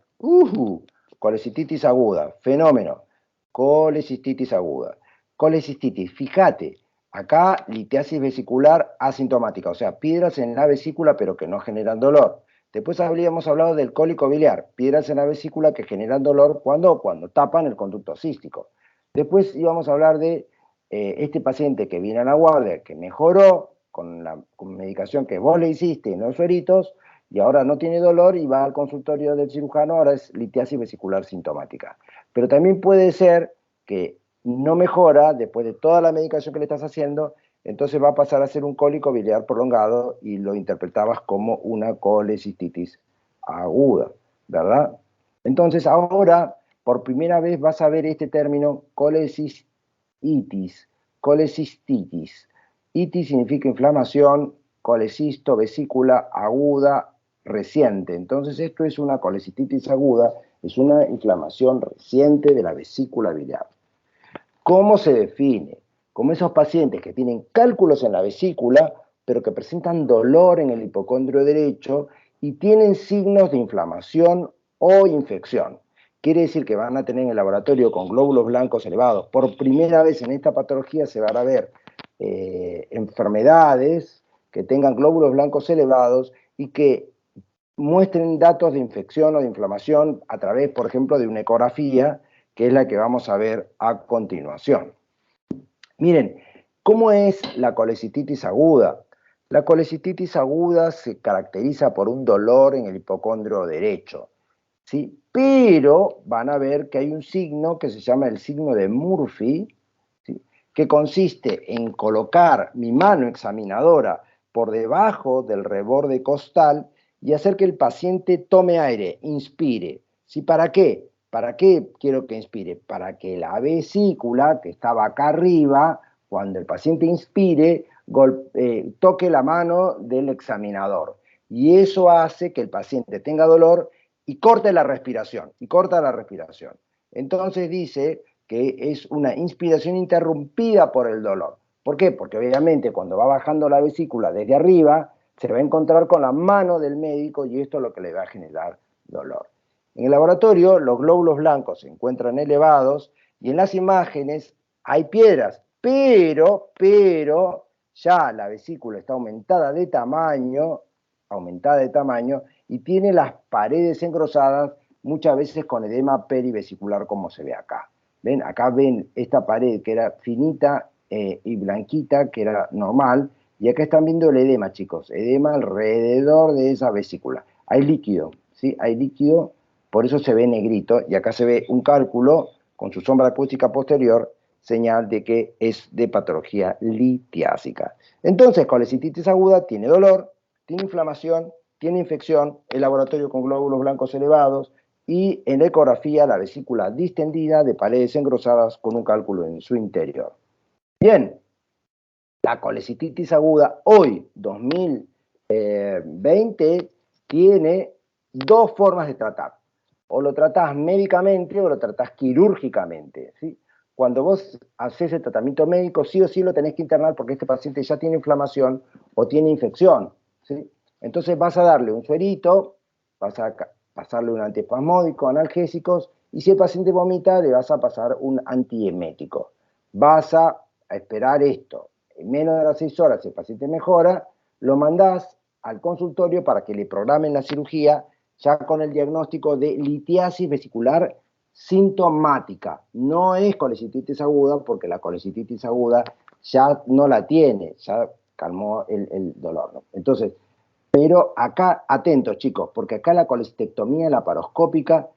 Colecistitis aguda, fenómeno. Colecistitis aguda. Colecistitis, fíjate, acá litiasis vesicular asintomática, o sea, piedras en la vesícula pero que no generan dolor. Después habríamos hablado del cólico biliar, piedras en la vesícula que generan dolor cuando tapan el conducto cístico. Después íbamos a hablar de este paciente que viene a la guardia, que mejoró con la medicación que vos le hiciste en los sueritos, y ahora no tiene dolor y va al consultorio del cirujano, ahora es litiasis vesicular sintomática. Pero también puede ser que no mejora después de toda la medicación que le estás haciendo, entonces va a pasar a ser un cólico biliar prolongado y lo interpretabas como una colecistitis aguda, ¿verdad? Entonces ahora, por primera vez vas a ver este término colecistitis, colecistitis. Itis significa inflamación, colecisto, vesícula aguda, reciente. Entonces esto es una colecistitis aguda, es una inflamación reciente de la vesícula biliar. ¿Cómo se define? Como esos pacientes que tienen cálculos en la vesícula, pero que presentan dolor en el hipocondrio derecho y tienen signos de inflamación o infección. Quiere decir que van a tener en el laboratorio con glóbulos blancos elevados. Por primera vez en esta patología se van a ver enfermedades que tengan glóbulos blancos elevados y que muestren datos de infección o de inflamación a través, por ejemplo, de una ecografía, que es la que vamos a ver a continuación. Miren, ¿cómo es la colecititis aguda? La colecititis aguda se caracteriza por un dolor en el hipocondrio derecho, ¿sí? Pero van a ver que hay un signo que se llama el signo de Murphy, ¿sí? Que consiste en colocar mi mano examinadora por debajo del reborde costal y hacer que el paciente tome aire, inspire. ¿Sí? ¿Para qué? ¿Para qué quiero que inspire? Para que la vesícula, que estaba acá arriba, cuando el paciente inspire, toque la mano del examinador. Y eso hace que el paciente tenga dolor y corte la respiración, y corta la respiración. Entonces dice que es una inspiración interrumpida por el dolor. ¿Por qué? Porque obviamente cuando va bajando la vesícula desde arriba, se va a encontrar con la mano del médico y esto es lo que le va a generar dolor. En el laboratorio, los glóbulos blancos se encuentran elevados y en las imágenes hay piedras, pero ya la vesícula está aumentada de tamaño y tiene las paredes engrosadas, muchas veces con edema perivesicular, como se ve acá. ¿Ven? Acá ven esta pared que era finita y blanquita, que era normal, y acá están viendo el edema, chicos, edema alrededor de esa vesícula. Hay líquido, ¿sí? Hay líquido, por eso se ve negrito, y acá se ve un cálculo con su sombra acústica posterior, señal de que es de patología litiásica. Entonces, colecitis aguda tiene dolor, tiene inflamación, tiene infección, el laboratorio con glóbulos blancos elevados y en la ecografía la vesícula distendida de paredes engrosadas con un cálculo en su interior. Bien, la colecitis aguda hoy, 2020, tiene dos formas de tratar. O lo tratás médicamente o lo tratás quirúrgicamente, ¿sí? Cuando vos haces el tratamiento médico, sí o sí lo tenés que internar porque este paciente ya tiene inflamación o tiene infección, ¿sí? Entonces vas a darle un suerito, vas a pasarle un antiespasmódico, analgésicos, y si el paciente vomita, le vas a pasar un antiemético. Vas a esperar esto. En menos de las 6 horas, si el paciente mejora, lo mandás al consultorio para que le programen la cirugía ya con el diagnóstico de litiasis vesicular sintomática. No es colecitis aguda, porque la colecitis aguda ya no la tiene, ya calmó el dolor, ¿no? Entonces, pero acá, atentos chicos, porque acá la colecistectomía laparoscópica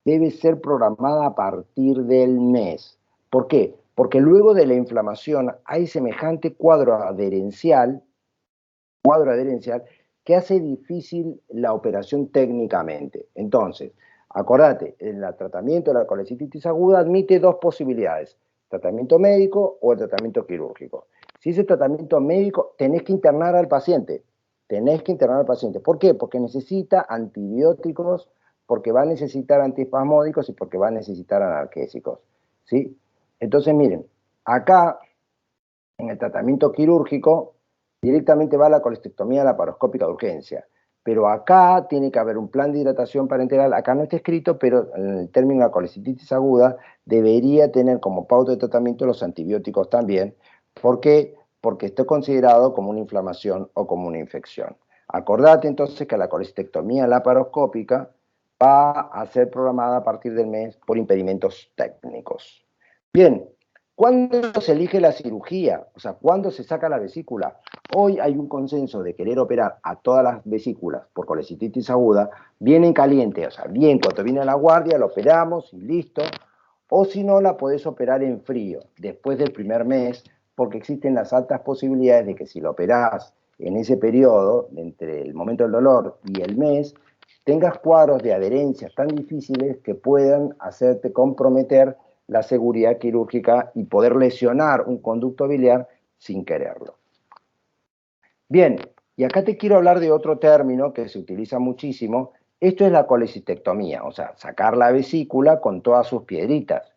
debe ser programada a partir del mes. ¿Por qué? Porque luego de la inflamación hay semejante cuadro adherencial que hace difícil la operación técnicamente. Entonces, acordate, el tratamiento de la colecitis aguda admite dos posibilidades, tratamiento médico o el tratamiento quirúrgico. Si es el tratamiento médico, tenés que internar al paciente. ¿Por qué? Porque necesita antibióticos, porque va a necesitar antiespasmódicos y porque va a necesitar analgésicos, ¿sí? Entonces, miren, acá, en el tratamiento quirúrgico, directamente va la colestectomía laparoscópica de urgencia. Pero acá tiene que haber un plan de hidratación parenteral, acá no está escrito, pero en el término de la colecitis aguda debería tener como pauta de tratamiento los antibióticos también. ¿Por qué? Porque está considerado como una inflamación o como una infección. Acordate entonces que la colestectomía laparoscópica va a ser programada a partir del mes por impedimentos técnicos. Bien, ¿cuándo se elige la cirugía? O sea, ¿cuándo se saca la vesícula? Hoy hay un consenso de querer operar a todas las vesículas por colecitis aguda, bien en caliente, o sea, bien cuando viene a la guardia, lo operamos y listo. O si no, la podés operar en frío, después del primer mes, porque existen las altas posibilidades de que si lo operás en ese periodo, entre el momento del dolor y el mes, tengas cuadros de adherencias tan difíciles que puedan hacerte comprometer la seguridad quirúrgica y poder lesionar un conducto biliar sin quererlo. Bien, y acá te quiero hablar de otro término que se utiliza muchísimo. Esto es la colecistectomía, o sea, sacar la vesícula con todas sus piedritas.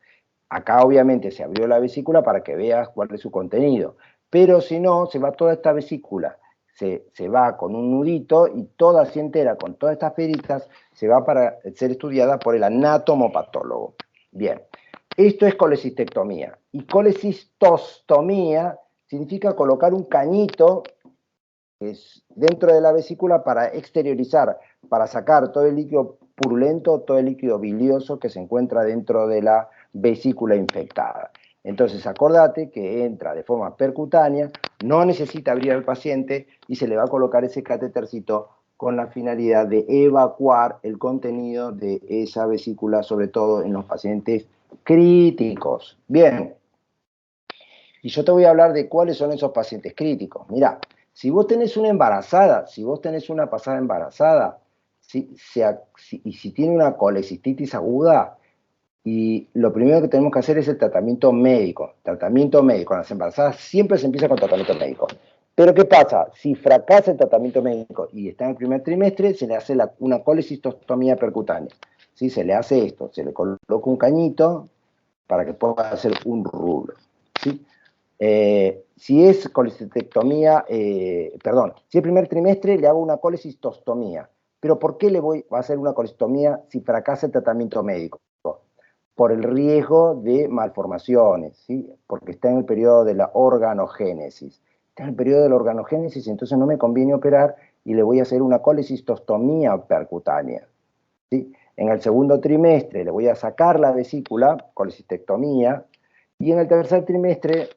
Acá obviamente se abrió la vesícula para que veas cuál es su contenido, pero si no, se va toda esta vesícula, se va con un nudito y toda así entera, con todas estas piedritas, se va para ser estudiada por el anatomopatólogo. Bien, esto es colecistectomía. Y colecistostomía significa colocar un cañito dentro de la vesícula para exteriorizar, para sacar todo el líquido purulento, todo el líquido bilioso que se encuentra dentro de la vesícula infectada. Entonces, acordate que entra de forma percutánea, no necesita abrir al paciente y se le va a colocar ese catétercito con la finalidad de evacuar el contenido de esa vesícula, sobre todo en los pacientes críticos. Bien, y yo te voy a hablar de cuáles son esos pacientes críticos. Mira, si vos tenés una embarazada, si vos tenés una pasada embarazada, y si tiene una colecistitis aguda, y lo primero que tenemos que hacer es el tratamiento médico. Tratamiento médico. En las embarazadas siempre se empieza con tratamiento médico. Pero ¿qué pasa? Si fracasa el tratamiento médico y está en el primer trimestre, se le hace una colecistostomía percutánea. ¿Sí? Se le hace esto, se le coloca un cañito para que pueda hacer un rulo. ¿Sí? Si es colecistectomía, si el primer trimestre le hago una colecistostomía. Pero ¿por qué le voy a hacer una colecistostomía si fracasa el tratamiento médico? Por el riesgo de malformaciones, ¿sí? Porque está en el periodo de la organogénesis. Está en el periodo de la organogénesis, entonces no me conviene operar y le voy a hacer una colecistostomía percutánea. ¿Sí? En el segundo trimestre le voy a sacar la vesícula, colecistectomía, y en el tercer trimestre,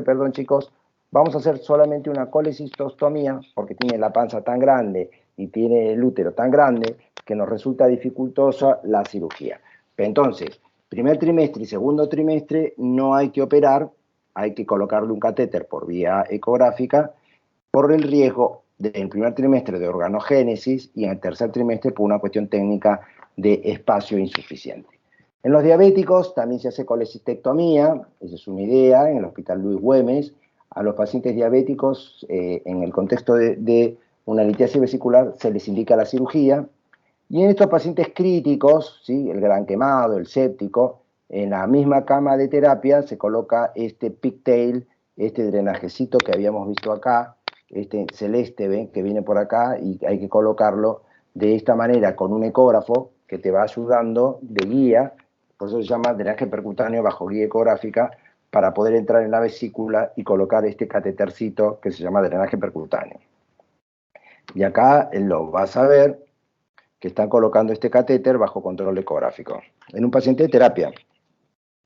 perdón chicos, vamos a hacer solamente una colecistostomía, porque tiene la panza tan grande y tiene el útero tan grande que nos resulta dificultosa la cirugía. Entonces, primer trimestre y segundo trimestre no hay que operar, hay que colocarle un catéter por vía ecográfica por el riesgo del primer trimestre de organogénesis y en el tercer trimestre por una cuestión técnica de espacio insuficiente. En los diabéticos también se hace colecistectomía, esa es una idea, en el Hospital Luis Güemes. A los pacientes diabéticos, en el contexto de una litiasis vesicular, se les indica la cirugía. Y en estos pacientes críticos, ¿sí? El gran quemado, el séptico, en la misma cama de terapia se coloca este pigtail, este drenajecito que habíamos visto acá, este celeste, ¿ven? Que viene por acá y hay que colocarlo de esta manera con un ecógrafo que te va ayudando de guía, por eso se llama drenaje percutáneo bajo guía ecográfica, para poder entrar en la vesícula y colocar este catetercito que se llama drenaje percutáneo. Y acá lo vas a ver que están colocando este catéter bajo control ecográfico. En un paciente de terapia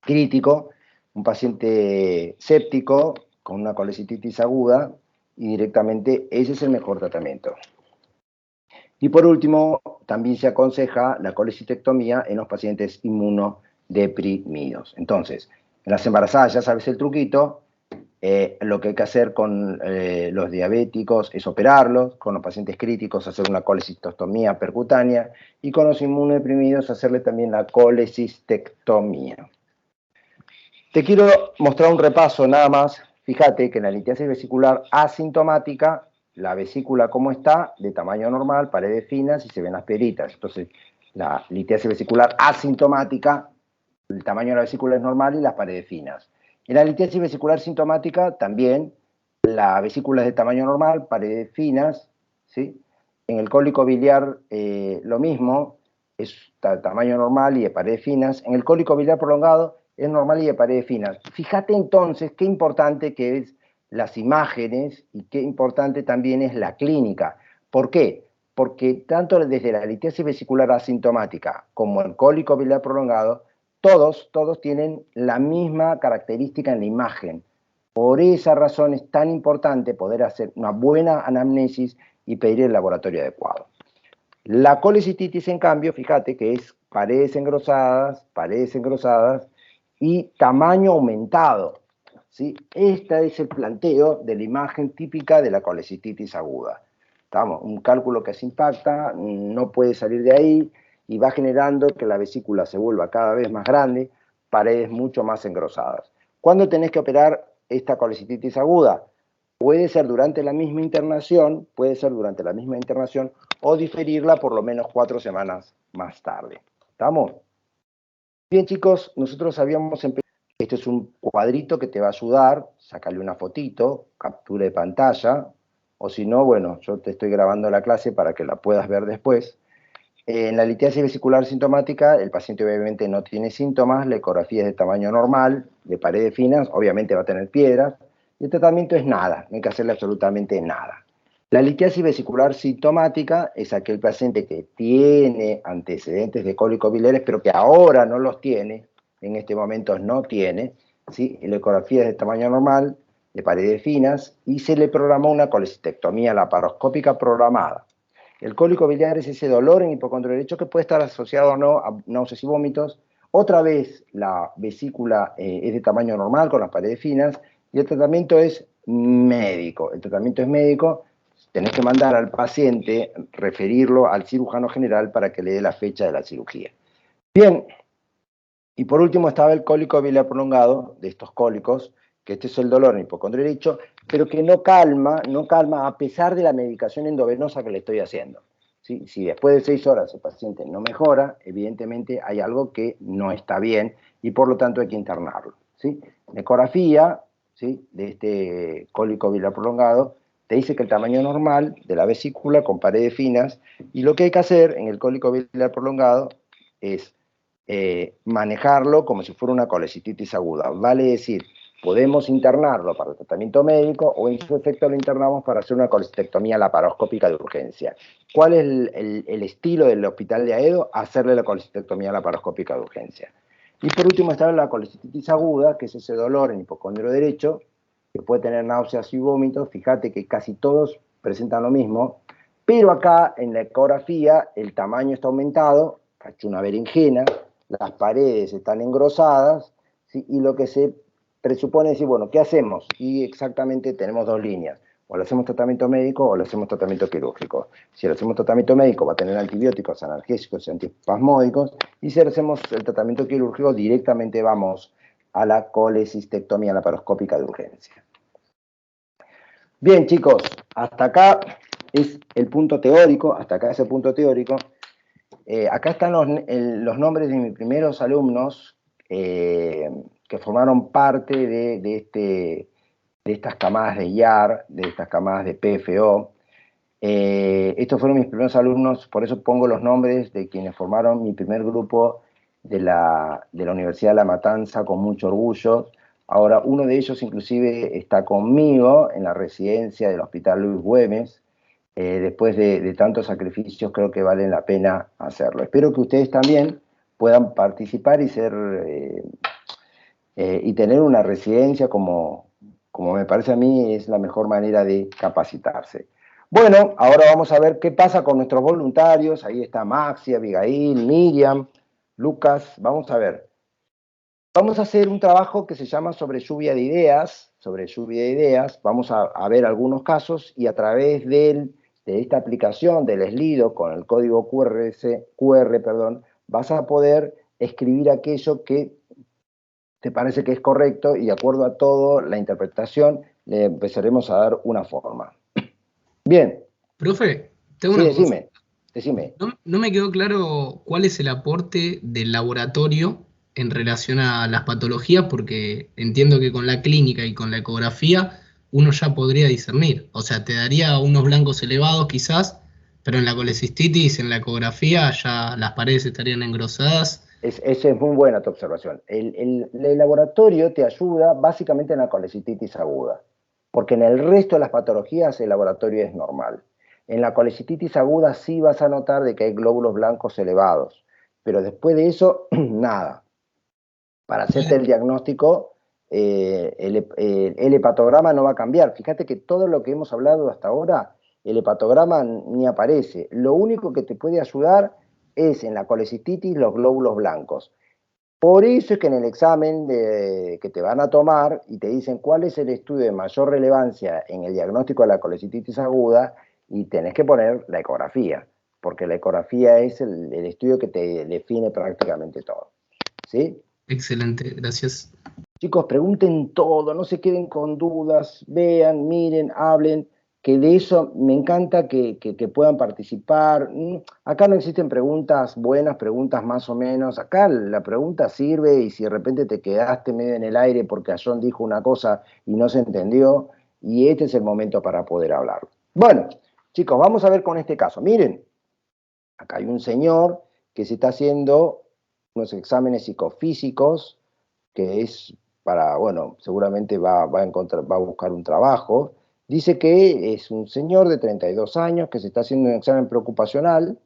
crítico, un paciente séptico con una colecititis aguda, y directamente ese es el mejor tratamiento. Y por último, también se aconseja la colecistectomía en los pacientes inmunodeprimidos. Entonces, en las embarazadas ya sabes el truquito. Lo que hay que hacer con los diabéticos es operarlos, con los pacientes críticos hacer una colecistostomía percutánea y con los inmunodeprimidos hacerle también la colecistectomía. Te quiero mostrar un repaso nada más. Fíjate que en la litiasis vesicular asintomática, la vesícula como está, de tamaño normal, paredes finas y se ven las piedritas. Entonces, la litiasis vesicular asintomática, el tamaño de la vesícula es normal y las paredes finas. En la litiasis vesicular sintomática también la vesícula es de tamaño normal, paredes finas, ¿sí? En el cólico biliar lo mismo, es tamaño normal y de paredes finas. En el cólico biliar prolongado es normal y de paredes finas. Fíjate entonces qué importante que es las imágenes y qué importante también es la clínica. ¿Por qué? Porque tanto desde la litiasis vesicular asintomática como el cólico biliar prolongado, todos tienen la misma característica en la imagen. Por esa razón es tan importante poder hacer una buena anamnesis y pedir el laboratorio adecuado. La colecistitis, en cambio, fíjate que es paredes engrosadas y tamaño aumentado, ¿sí? Este es el planteo de la imagen típica de la colecistitis aguda. Estamos, un cálculo que se impacta, no puede salir de ahí y va generando que la vesícula se vuelva cada vez más grande, paredes mucho más engrosadas. ¿Cuándo tenés que operar esta colecistitis aguda? Puede ser durante la misma internación, o diferirla por lo menos 4 semanas más tarde. ¿Estamos? Bien, chicos, nosotros habíamos empezado. Este es un cuadrito que te va a ayudar, sacarle una fotito, captura de pantalla, o si no, bueno, yo te estoy grabando la clase para que la puedas ver después. En la litiasis vesicular sintomática, el paciente obviamente no tiene síntomas, la ecografía es de tamaño normal, de paredes finas, obviamente va a tener piedras, y el tratamiento es nada, no hay que hacerle absolutamente nada. La litiasis vesicular sintomática es aquel paciente que tiene antecedentes de cólicos biliares, pero que ahora no los tiene, en este momento no tiene, ¿sí? La ecografía es de tamaño normal, de paredes finas, y se le programó una colecistectomía laparoscópica programada. El cólico biliar es ese dolor en hipocondrio derecho que puede estar asociado o no a náuseas y vómitos. Otra vez, la vesícula es de tamaño normal, con las paredes finas, y el tratamiento es médico. El tratamiento es médico, tenés que mandar al paciente, referirlo al cirujano general para que le dé la fecha de la cirugía. Bien, y por último estaba el cólico biliar prolongado, de estos cólicos, que este es el dolor en hipocondrio derecho, pero que no calma a pesar de la medicación endovenosa que le estoy haciendo. ¿Sí? Si después de 6 horas el paciente no mejora, evidentemente hay algo que no está bien y por lo tanto hay que internarlo. ¿Sí? La ecografía, ¿sí?, de este cólico biliar prolongado te dice que el tamaño normal de la vesícula con paredes finas, y lo que hay que hacer en el cólico biliar prolongado es manejarlo como si fuera una colecistitis aguda. Vale decir, podemos internarlo para el tratamiento médico o en su efecto lo internamos para hacer una colecistectomía laparoscópica de urgencia. ¿Cuál es el estilo del hospital de Aedo? Hacerle la colecistectomía laparoscópica de urgencia. Y por último está la colecistitis aguda, que es ese dolor en hipocondrio derecho, que puede tener náuseas y vómitos. Fíjate que casi todos presentan lo mismo, pero acá en la ecografía el tamaño está aumentado, cacho una berenjena, las paredes están engrosadas, ¿sí? Y lo que se presupone es decir, bueno, ¿qué hacemos? Y exactamente tenemos 2 líneas. O le hacemos tratamiento médico o le hacemos tratamiento quirúrgico. Si le hacemos tratamiento médico va a tener antibióticos, analgésicos y antiespasmódicos. Y si le hacemos el tratamiento quirúrgico, directamente vamos a la colecistectomía laparoscópica de urgencia. Bien, chicos, hasta acá es el punto teórico, hasta acá es el punto teórico. Acá están los nombres de mis primeros alumnos que formaron parte de estas camadas de IAR, de estas camadas de PFO. Estos fueron mis primeros alumnos, por eso pongo los nombres de quienes formaron mi primer grupo de la Universidad de La Matanza con mucho orgullo. Ahora, uno de ellos inclusive está conmigo en la residencia del Hospital Luis Güemes. Después de tantos sacrificios, creo que vale la pena hacerlo. Espero que ustedes también puedan participar y y tener una residencia como me parece a mí es la mejor manera de capacitarse. Bueno, ahora vamos a ver qué pasa con nuestros voluntarios. Ahí está Maxi, Abigail, Miriam, Lucas. Vamos a ver. Vamos a hacer un trabajo que se llama sobre lluvia de ideas. Vamos a ver algunos casos y a través de esta aplicación del Slido con el código QR, vas a poder escribir aquello que te parece que es correcto y de acuerdo a todo la interpretación le empezaremos a dar una forma. Bien. Profe, tengo Sí, una cosa. decime. No me quedó claro cuál es el aporte del laboratorio en relación a las patologías, porque entiendo que con la clínica y con la ecografía uno ya podría discernir. O sea, te daría unos blancos elevados quizás, pero en la colecistitis, en la ecografía, ya las paredes estarían engrosadas. Esa es muy buena tu observación. El laboratorio te ayuda básicamente en la colecistitis aguda, porque en el resto de las patologías el laboratorio es normal. En la colecistitis aguda sí vas a notar de que hay glóbulos blancos elevados, pero después de eso, nada. Para hacerte el diagnóstico, el hepatograma no va a cambiar. Fíjate que todo lo que hemos hablado hasta ahora, el hepatograma ni aparece. Lo único que te puede ayudar es en la colecistitis los glóbulos blancos. Por eso es que en el examen que te van a tomar y te dicen cuál es el estudio de mayor relevancia en el diagnóstico de la colecistitis aguda, y tenés que poner la ecografía, porque la ecografía es el estudio que te define prácticamente todo. ¿Sí? Excelente, gracias. Chicos, pregunten todo, no se queden con dudas, vean, miren, hablen, que de eso me encanta que puedan participar. Acá no existen preguntas buenas, preguntas más o menos. Acá la pregunta sirve y si de repente te quedaste medio en el aire porque John dijo una cosa y no se entendió, y este es el momento para poder hablar. Bueno, chicos, vamos a ver con este caso. Miren, acá hay un señor que se está haciendo unos exámenes psicofísicos, que es para, bueno, seguramente va a buscar un trabajo. Dice que es un señor de 32 años que se está haciendo un examen preocupacional.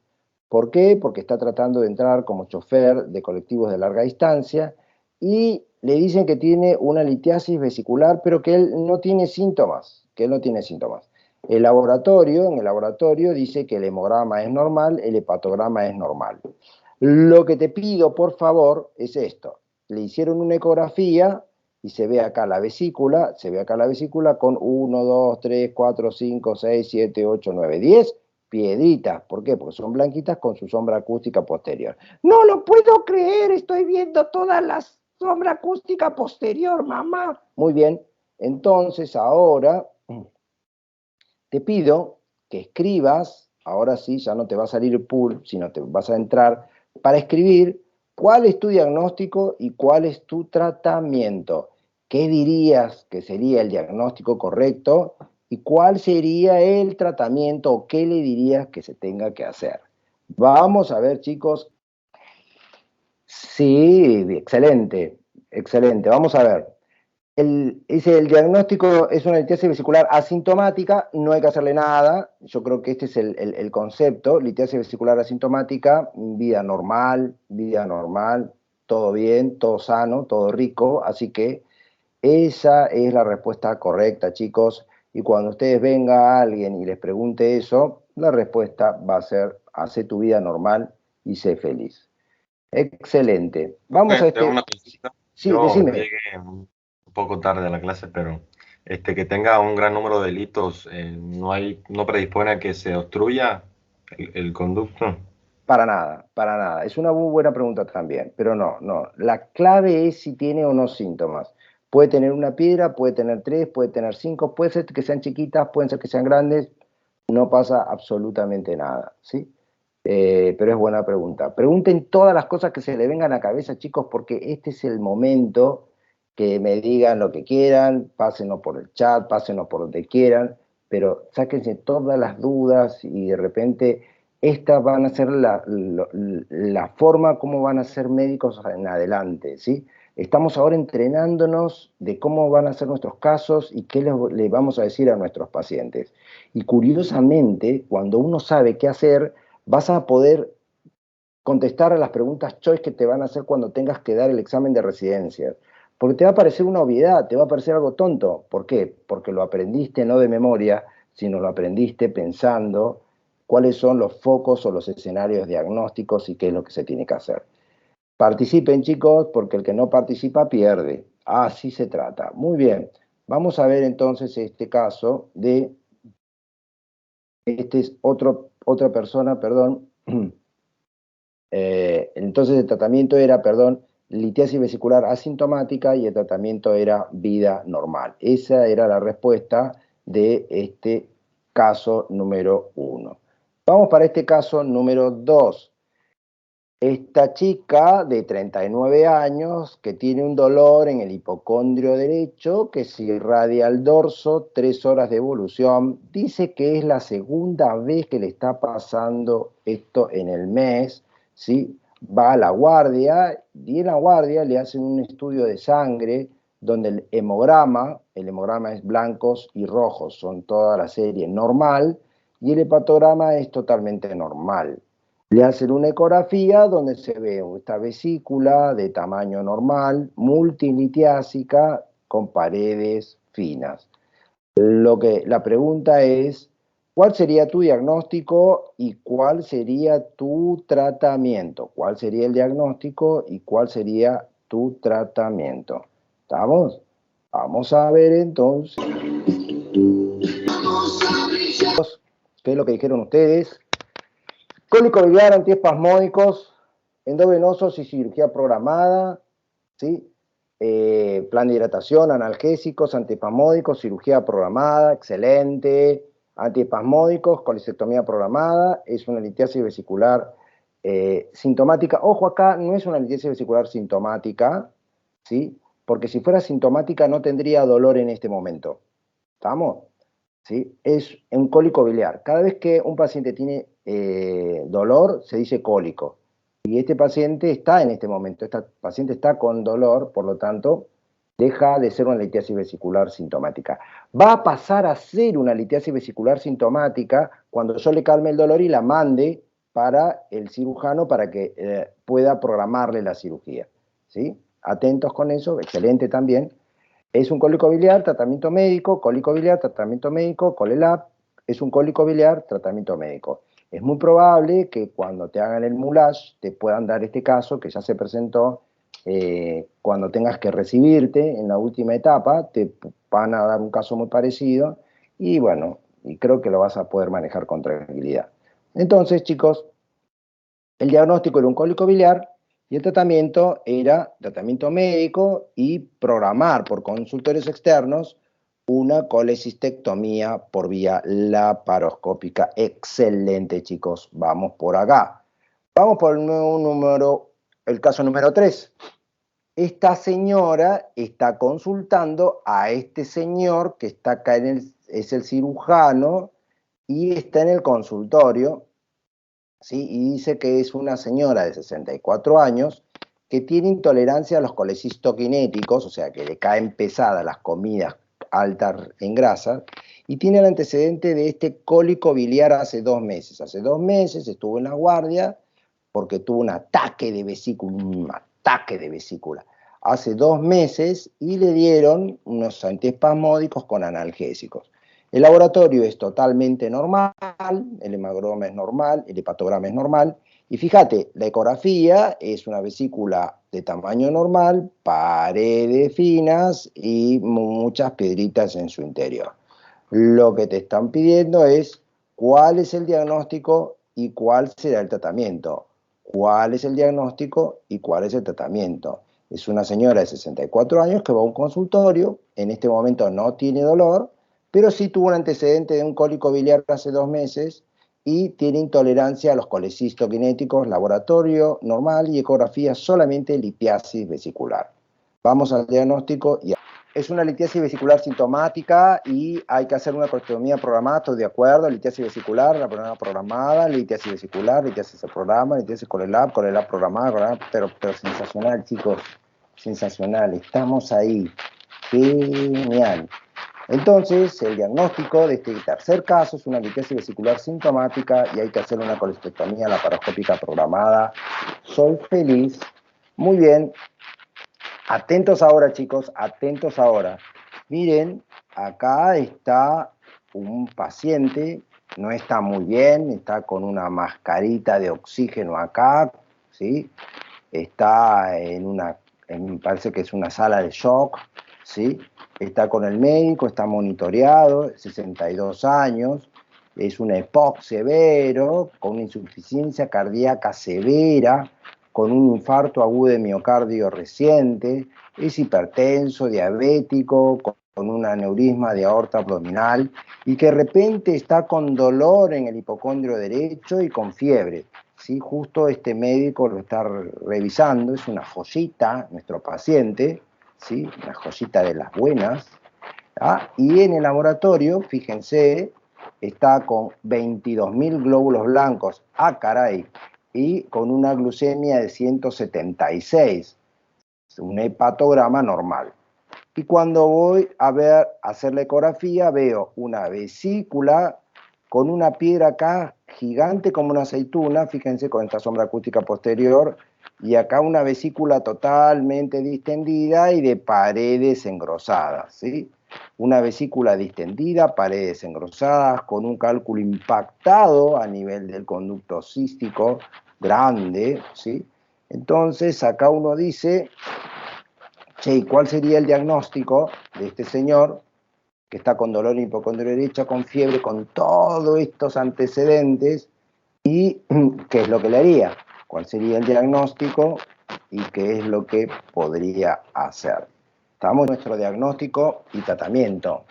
¿Por qué? Porque está tratando de entrar como chofer de colectivos de larga distancia y le dicen que tiene una litiasis vesicular, pero que él no tiene síntomas, que él no tiene síntomas. En el laboratorio dice que el hemograma es normal, el hepatograma es normal. Lo que te pido, por favor, es esto. Le hicieron una ecografía y se ve acá la vesícula, con 1, 2, 3, 4, 5, 6, 7, 8, 9, 10 piedritas. ¿Por qué? Porque son blanquitas con su sombra acústica posterior. No lo puedo creer, estoy viendo toda la sombra acústica posterior, mamá. Muy bien, entonces ahora te pido que escribas, ahora sí, ya no te va a salir el pool, sino te vas a entrar para escribir cuál es tu diagnóstico y cuál es tu tratamiento. ¿Qué dirías que sería el diagnóstico correcto y cuál sería el tratamiento o qué le dirías que se tenga que hacer? Vamos a ver, chicos. Sí, excelente, excelente. Vamos a ver. El diagnóstico es una litiasis vesicular asintomática, no hay que hacerle nada, yo creo que este es el concepto, litiasis vesicular asintomática, vida normal, todo bien, todo sano, todo rico, así que esa es la respuesta correcta, chicos, y cuando ustedes venga alguien y les pregunte eso, la respuesta va a ser, hace tu vida normal y sé feliz. Excelente. Vamos a Tengo este... una consulta. Sí, Yo decime. llegué un poco tarde a la clase, pero que tenga un gran número de delitos, no predispone a que se obstruya el conducto. Para nada, para nada. Es una muy buena pregunta también, pero no. La clave es si tiene o no síntomas. Puede tener una piedra, puede tener 3, puede tener 5, puede ser que sean chiquitas, pueden ser que sean grandes, no pasa absolutamente nada, ¿sí? Pero es buena pregunta. Pregunten todas las cosas que se le vengan a la cabeza, chicos, porque este es el momento que me digan lo que quieran, pásenlo por el chat, pásenlo por donde quieran, pero sáquense todas las dudas y de repente estas van a ser la forma como van a ser médicos en adelante, ¿sí? Estamos ahora entrenándonos de cómo van a ser nuestros casos y qué les vamos a decir a nuestros pacientes. Y curiosamente, cuando uno sabe qué hacer, vas a poder contestar a las preguntas choice que te van a hacer cuando tengas que dar el examen de residencia. Porque te va a parecer una obviedad, te va a parecer algo tonto. ¿Por qué? Porque lo aprendiste no de memoria, sino lo aprendiste pensando cuáles son los focos o los escenarios diagnósticos y qué es lo que se tiene que hacer. Participen, chicos, porque el que no participa pierde. Así se trata. Muy bien. Vamos a ver entonces este caso de... Este es otra persona, perdón. Entonces el tratamiento era, perdón, litiasis vesicular asintomática y el tratamiento era vida normal. Esa era la respuesta de este caso número 1. Vamos para este caso número 2. Esta chica de 39 años que tiene un dolor en el hipocondrio derecho que se irradia al dorso, 3 horas de evolución, dice que es la segunda vez que le está pasando esto en el mes, ¿sí? Va a la guardia y en la guardia le hacen un estudio de sangre donde el hemograma es blancos y rojos, son toda la serie normal, y el hepatograma es totalmente normal. Le hacen una ecografía donde se ve esta vesícula de tamaño normal, multilitiásica, con paredes finas. La pregunta es, ¿cuál sería tu diagnóstico y cuál sería tu tratamiento? ¿Cuál sería el diagnóstico y cuál sería tu tratamiento? ¿Estamos? Vamos a ver entonces. ¿Qué es lo que dijeron ustedes? Cólico biliar, antiespasmódicos, endovenosos y cirugía programada, ¿sí? Plan de hidratación, analgésicos, antiespasmódicos, cirugía programada, excelente. Antiespasmódicos, colecistectomía programada, es una litiasis vesicular sintomática. Ojo, acá no es una litiasis vesicular sintomática, ¿sí? Porque si fuera sintomática no tendría dolor en este momento. ¿Estamos? ¿Sí? Es un cólico biliar. Cada vez que un paciente tiene dolor, se dice cólico. Y este paciente está en este momento, este paciente está con dolor, por lo tanto, deja de ser una litiasis vesicular sintomática. Va a pasar a ser una litiasis vesicular sintomática cuando yo le calme el dolor y la mande para el cirujano para que pueda programarle la cirugía. ¿Sí? Atentos con eso, excelente también. Es un cólico biliar, tratamiento médico, cólico biliar, tratamiento médico, Colelab, es un cólico biliar, tratamiento médico. Es muy probable que cuando te hagan el moulage te puedan dar este caso que ya se presentó, cuando tengas que recibirte en la última etapa, te van a dar un caso muy parecido y bueno, y creo que lo vas a poder manejar con tranquilidad. Entonces, chicos, el diagnóstico era un cólico biliar y el tratamiento era tratamiento médico y programar por consultorios externos una colecistectomía por vía laparoscópica. Excelente, chicos. Vamos por acá. Vamos por el caso número 3. Esta señora está consultando a este señor que está acá es el cirujano y está en el consultorio. ¿Sí? Y dice que es una señora de 64 años que tiene intolerancia a los colecistoquinéticos, o sea, que le caen pesadas las comidas altas en grasa, y tiene el antecedente de este cólico biliar hace 2 meses. Hace 2 meses estuvo en la guardia porque tuvo un ataque de vesícula, hace 2 meses y le dieron unos antiespasmódicos con analgésicos. El laboratorio es totalmente normal, el hemograma es normal, el hepatograma es normal, y fíjate, la ecografía es una vesícula de tamaño normal, paredes finas y muchas piedritas en su interior. Lo que te están pidiendo es cuál es el diagnóstico y cuál será el tratamiento. ¿Cuál es el diagnóstico y cuál es el tratamiento? Es una señora de 64 años que va a un consultorio, en este momento no tiene dolor, pero sí tuvo un antecedente de un cólico biliar hace 2 meses y tiene intolerancia a los colecistoquinéticos, laboratorio normal y ecografía solamente litiasis vesicular. Vamos al diagnóstico y es una litiasis vesicular sintomática y hay que hacer una colecistectomía programada, estoy de acuerdo, litiasis vesicular, la programa programada, litiasis vesicular, litiasis programa, litiasis Colelab programada, pero sensacional, chicos, sensacional, estamos ahí, genial. Entonces, el diagnóstico de este tercer caso es una litiasis vesicular sintomática y hay que hacer una colecistectomía laparoscópica programada. Soy feliz. Muy bien. Atentos ahora, chicos, atentos ahora. Miren, acá está un paciente, no está muy bien, está con una mascarita de oxígeno acá, ¿sí? Está parece que es una sala de shock, ¿sí? Está con el médico, está monitoreado, 62 años, es un EPOC severo, con una insuficiencia cardíaca severa, con un infarto agudo de miocardio reciente, es hipertenso, diabético, con un aneurisma de aorta abdominal y que de repente está con dolor en el hipocondrio derecho y con fiebre. ¿Sí? Justo este médico lo está revisando, es una joyita, nuestro paciente, ¿sí? Una joyita de las buenas. ¿Ah? Y en el laboratorio, fíjense, está con 22.000 glóbulos blancos, ¡ah, caray! Y con una glucemia de 176, un hepatograma normal. Y cuando voy a hacer la ecografía, veo una vesícula con una piedra acá gigante como una aceituna, fíjense con esta sombra acústica posterior, y acá una vesícula totalmente distendida y de paredes engrosadas, ¿sí? Una vesícula distendida, paredes engrosadas, con un cálculo impactado a nivel del conducto cístico grande, ¿sí? Entonces acá uno dice, che, ¿y cuál sería el diagnóstico de este señor que está con dolor en hipocondrio derecho, con fiebre, con todos estos antecedentes? ¿Y qué es lo que le haría? ¿Cuál sería el diagnóstico y qué es lo que podría hacer? Estamos en nuestro diagnóstico y tratamiento.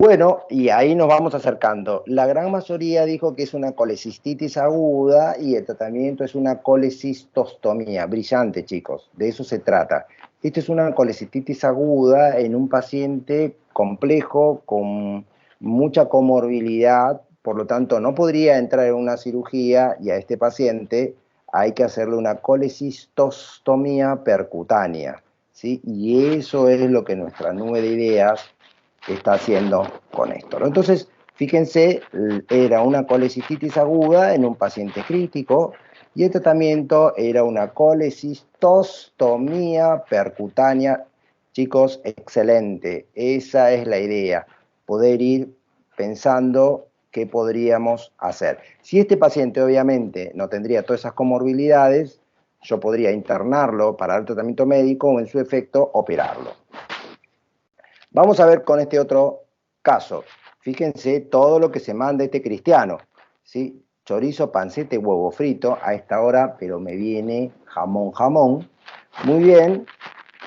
Bueno, y ahí nos vamos acercando. La gran mayoría dijo que es una colecistitis aguda y el tratamiento es una colecistostomía. Brillante, chicos, de eso se trata. Esto es una colecistitis aguda en un paciente complejo, con mucha comorbilidad, por lo tanto no podría entrar en una cirugía y a este paciente hay que hacerle una colecistostomía percutánea, ¿sí? Y eso es lo que nuestra nube de ideas está haciendo con esto, ¿no? Entonces, fíjense, era una colecistitis aguda en un paciente crítico y el tratamiento era una colecistostomía percutánea. Chicos, excelente, esa es la idea, poder ir pensando qué podríamos hacer. Si este paciente obviamente no tendría todas esas comorbilidades, yo podría internarlo para el tratamiento médico o en su efecto operarlo. Vamos a ver con este otro caso. Fíjense todo lo que se manda este cristiano, ¿sí? Chorizo, panceta y huevo frito a esta hora, pero me viene jamón, jamón. Muy bien.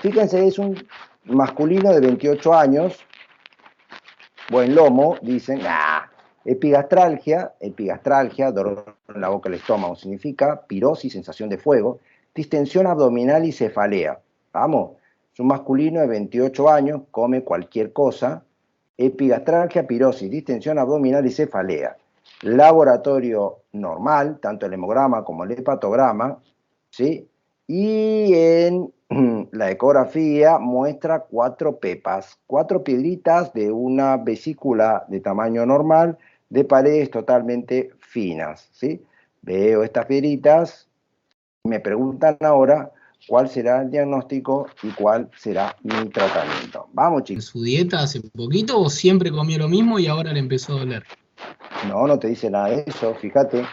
Fíjense, es un masculino de 28 años, buen lomo, dicen, epigastralgia, dolor en la boca del estómago, significa pirosis, sensación de fuego, distensión abdominal y cefalea. Vamos, es un masculino de 28 años, come cualquier cosa, epigastralgia, pirosis, distensión abdominal y cefalea. Laboratorio normal, tanto el hemograma como el hepatograma, ¿sí? Y en la ecografía muestra 4 pepas, 4 piedritas de una vesícula de tamaño normal, de paredes totalmente finas, ¿sí? Veo estas piedritas, me preguntan ahora cuál será el diagnóstico y cuál será mi tratamiento. Vamos, ¿En chicos. su dieta hace poquito o siempre comió lo mismo y ahora le empezó a doler? No, no te dice nada de eso, fíjate.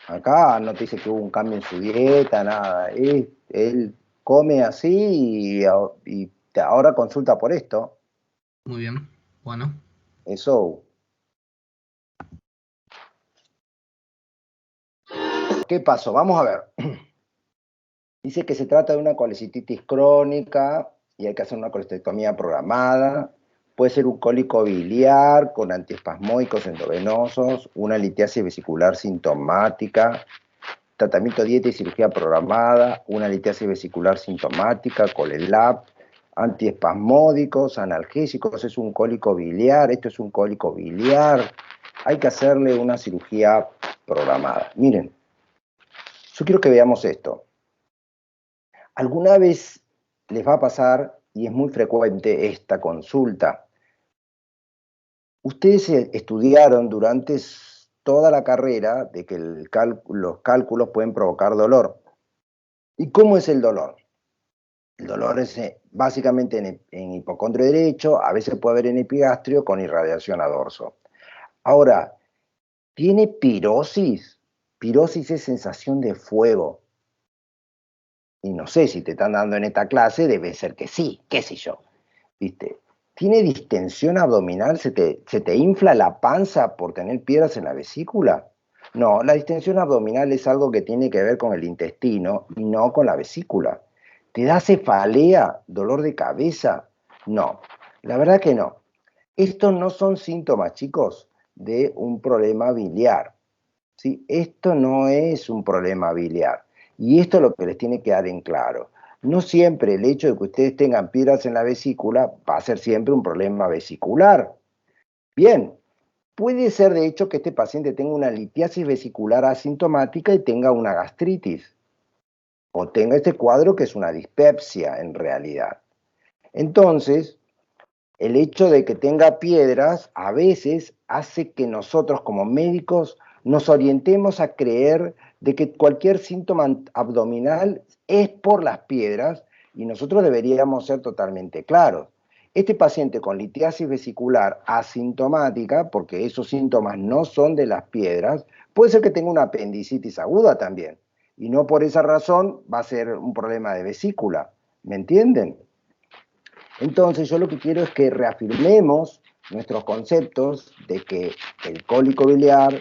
Acá no te dice que hubo un cambio en su dieta, nada. Él come así y ahora consulta por esto. Muy bien, bueno. Eso. ¿Qué pasó? Vamos a ver. Dice que se trata de una colecistitis crónica y hay que hacer una colestectomía programada. Puede ser un cólico biliar con antiespasmódicos endovenosos, una litiasis vesicular sintomática, tratamiento, dieta y cirugía programada, una litiasis vesicular sintomática, Colelab, antiespasmódicos, analgésicos, es un cólico biliar, esto es un cólico biliar, hay que hacerle una cirugía programada. Miren, yo quiero que veamos esto. ¿Alguna vez les va a pasar, y es muy frecuente esta consulta, ustedes estudiaron durante toda la carrera de que los cálculos pueden provocar dolor? ¿Y cómo es el dolor? El dolor es básicamente en hipocondrio derecho, a veces puede haber en epigastrio con irradiación a dorso. Ahora, ¿tiene pirosis? Pirosis es sensación de fuego. Y no sé si te están dando en esta clase, debe ser que sí, qué sé yo. ¿Viste? ¿Tiene distensión abdominal? ¿Se te infla la panza por tener piedras en la vesícula? No, la distensión abdominal es algo que tiene que ver con el intestino y no con la vesícula. ¿Te da cefalea, dolor de cabeza? No, la verdad que no. Estos no son síntomas, chicos, de un problema biliar, ¿sí? Esto no es un problema biliar. Y esto es lo que les tiene que dar en claro. No siempre el hecho de que ustedes tengan piedras en la vesícula va a ser siempre un problema vesicular. Bien, puede ser de hecho que este paciente tenga una litiasis vesicular asintomática y tenga una gastritis. O tenga este cuadro que es una dispepsia en realidad. Entonces, el hecho de que tenga piedras a veces hace que nosotros como médicos nos orientemos a creer de que cualquier síntoma abdominal es por las piedras y nosotros deberíamos ser totalmente claros. Este paciente con litiasis vesicular asintomática, porque esos síntomas no son de las piedras, puede ser que tenga una apendicitis aguda también. Y no por esa razón va a ser un problema de vesícula. ¿Me entienden? Entonces yo lo que quiero es que reafirmemos nuestros conceptos de que el cólico biliar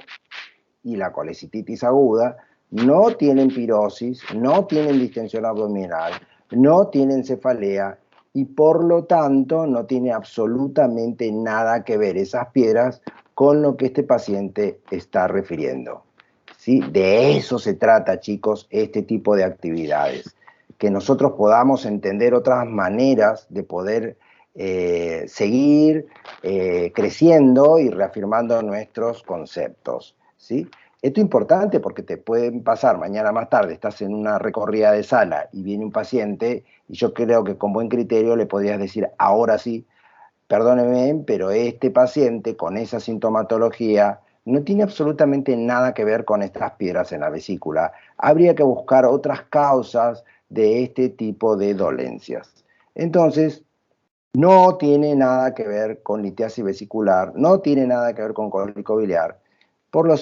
y la colecititis aguda no tienen pirosis, no tienen distensión abdominal, no tienen cefalea y por lo tanto no tiene absolutamente nada que ver esas piedras con lo que este paciente está refiriendo. ¿Sí? De eso se trata, chicos, este tipo de actividades. Que nosotros podamos entender otras maneras de poder seguir creciendo y reafirmando nuestros conceptos. ¿Sí? Esto es importante porque te pueden pasar mañana más tarde, estás en una recorrida de sala y viene un paciente y yo creo que con buen criterio le podrías decir, ahora sí, perdóneme, pero este paciente con esa sintomatología no tiene absolutamente nada que ver con estas piedras en la vesícula. Habría que buscar otras causas de este tipo de dolencias. Entonces, no tiene nada que ver con litiasis vesicular, no tiene nada que ver con cólico biliar. Por lo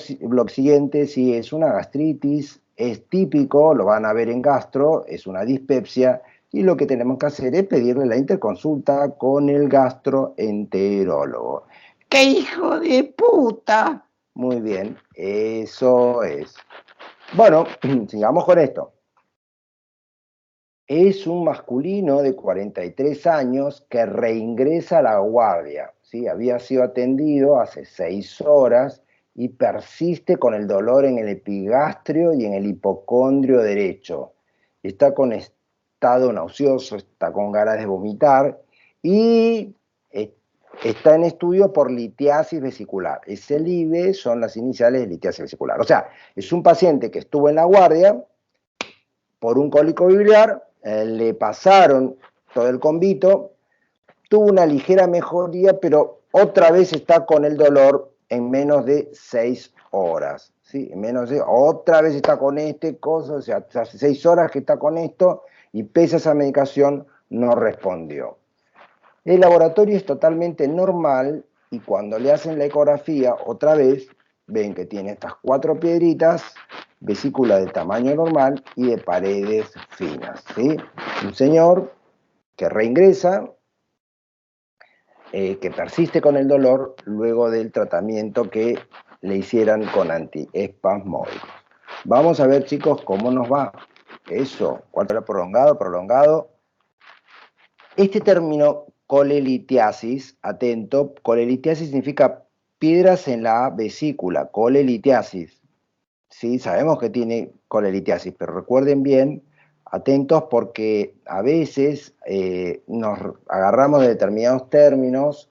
siguiente, si es una gastritis, es típico, lo van a ver en gastro, es una dispepsia, y lo que tenemos que hacer es pedirle la interconsulta con el gastroenterólogo. ¡Qué hijo de puta! Muy bien, eso es. Bueno, sigamos con esto. Es un masculino de 43 años que reingresa a la guardia, ¿sí? Había sido atendido hace 6 horas y persiste con el dolor en el epigastrio y en el hipocondrio derecho. Está con estado nauseoso, está con ganas de vomitar y está en estudio por litiasis vesicular. Ese LIVE son las iniciales de litiasis vesicular. O sea, es un paciente que estuvo en la guardia por un cólico biliar, le pasaron todo el convito, tuvo una ligera mejoría, pero otra vez está con el dolor en menos de 6 horas. ¿Sí? Otra vez está con este cosa, o sea, hace 6 horas que está con esto y pese a esa medicación no respondió. El laboratorio es totalmente normal y cuando le hacen la ecografía, otra vez, ven que tiene estas 4 piedritas, vesícula de tamaño normal y de paredes finas. ¿Sí? Un señor que reingresa, que persiste con el dolor luego del tratamiento que le hicieran con antiespasmódicos. Vamos a ver, chicos, cómo nos va. Eso, cuánto era prolongado. Este término colelitiasis, atento, colelitiasis significa piedras en la vesícula, colelitiasis. Sí, sabemos que tiene colelitiasis, pero recuerden bien, atentos porque a veces nos agarramos de determinados términos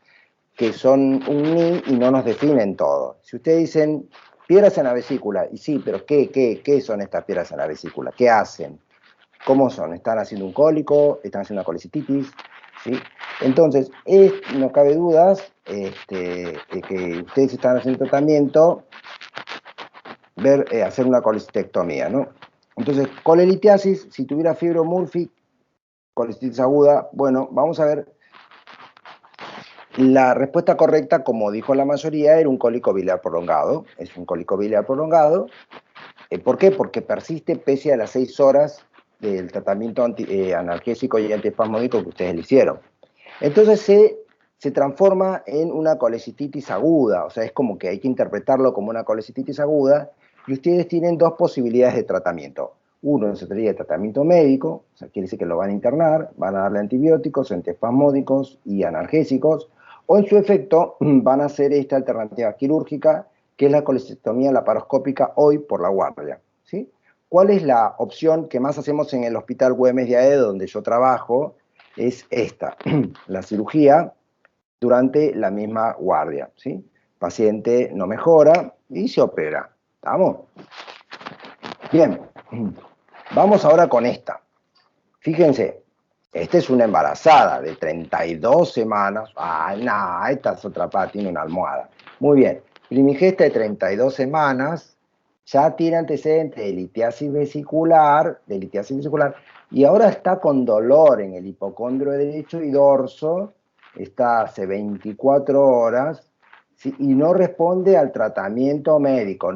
que son un ni y no nos definen todo. Si ustedes dicen piedras en la vesícula, y sí, pero ¿qué son estas piedras en la vesícula? ¿Qué hacen? ¿Cómo son? ¿Están haciendo un cólico? ¿Están haciendo una colecistitis? ¿Sí? Entonces, no cabe dudas de que ustedes están haciendo tratamiento, hacer una colecistectomía, ¿no? Entonces, colelitiasis, si tuviera fibromurfi, colecistitis aguda, bueno, vamos a ver. La respuesta correcta, como dijo la mayoría, era un cólico biliar prolongado. Es un cólico biliar prolongado. ¿Por qué? Porque persiste pese a las 6 horas del tratamiento analgésico y antiespasmódico que ustedes le hicieron. Entonces se transforma en una colecistitis aguda, o sea, es como que hay que interpretarlo como una colecistitis aguda, y ustedes tienen 2 posibilidades de tratamiento. Uno sería el tratamiento médico, o sea, quiere decir que lo van a internar, van a darle antibióticos, antiespasmódicos y analgésicos, o en su efecto van a hacer esta alternativa quirúrgica, que es la colecistectomía laparoscópica hoy por la guardia. ¿Sí? ¿Cuál es la opción que más hacemos en el Hospital Güemes de Aedo, donde yo trabajo? Es esta, la cirugía durante la misma guardia. ¿Sí? Paciente no mejora y se opera. ¿Estamos? Bien, vamos ahora con esta. Fíjense, esta es una embarazada de 32 semanas. Ah, no, esta es otra parte, tiene una almohada. Muy bien, primigesta de 32 semanas, ya tiene antecedentes de litiasis vesicular, y ahora está con dolor en el hipocondrio derecho y dorso, está hace 24 horas, ¿sí? Y no responde al tratamiento médico,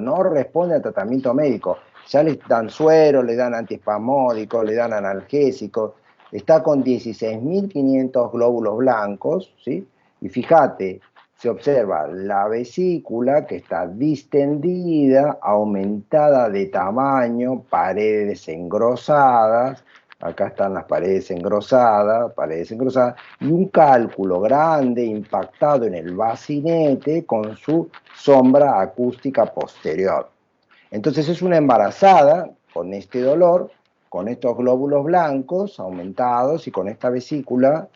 ya le dan suero, le dan antiespasmódicos, le dan analgésicos, está con 16.500 glóbulos blancos, ¿sí? Y fíjate, se observa la vesícula que está distendida, aumentada de tamaño, paredes engrosadas, Acá están las paredes engrosadas, y un cálculo grande impactado en el bacinete con su sombra acústica posterior. Entonces es una embarazada con este dolor, con estos glóbulos blancos aumentados y con esta vesícula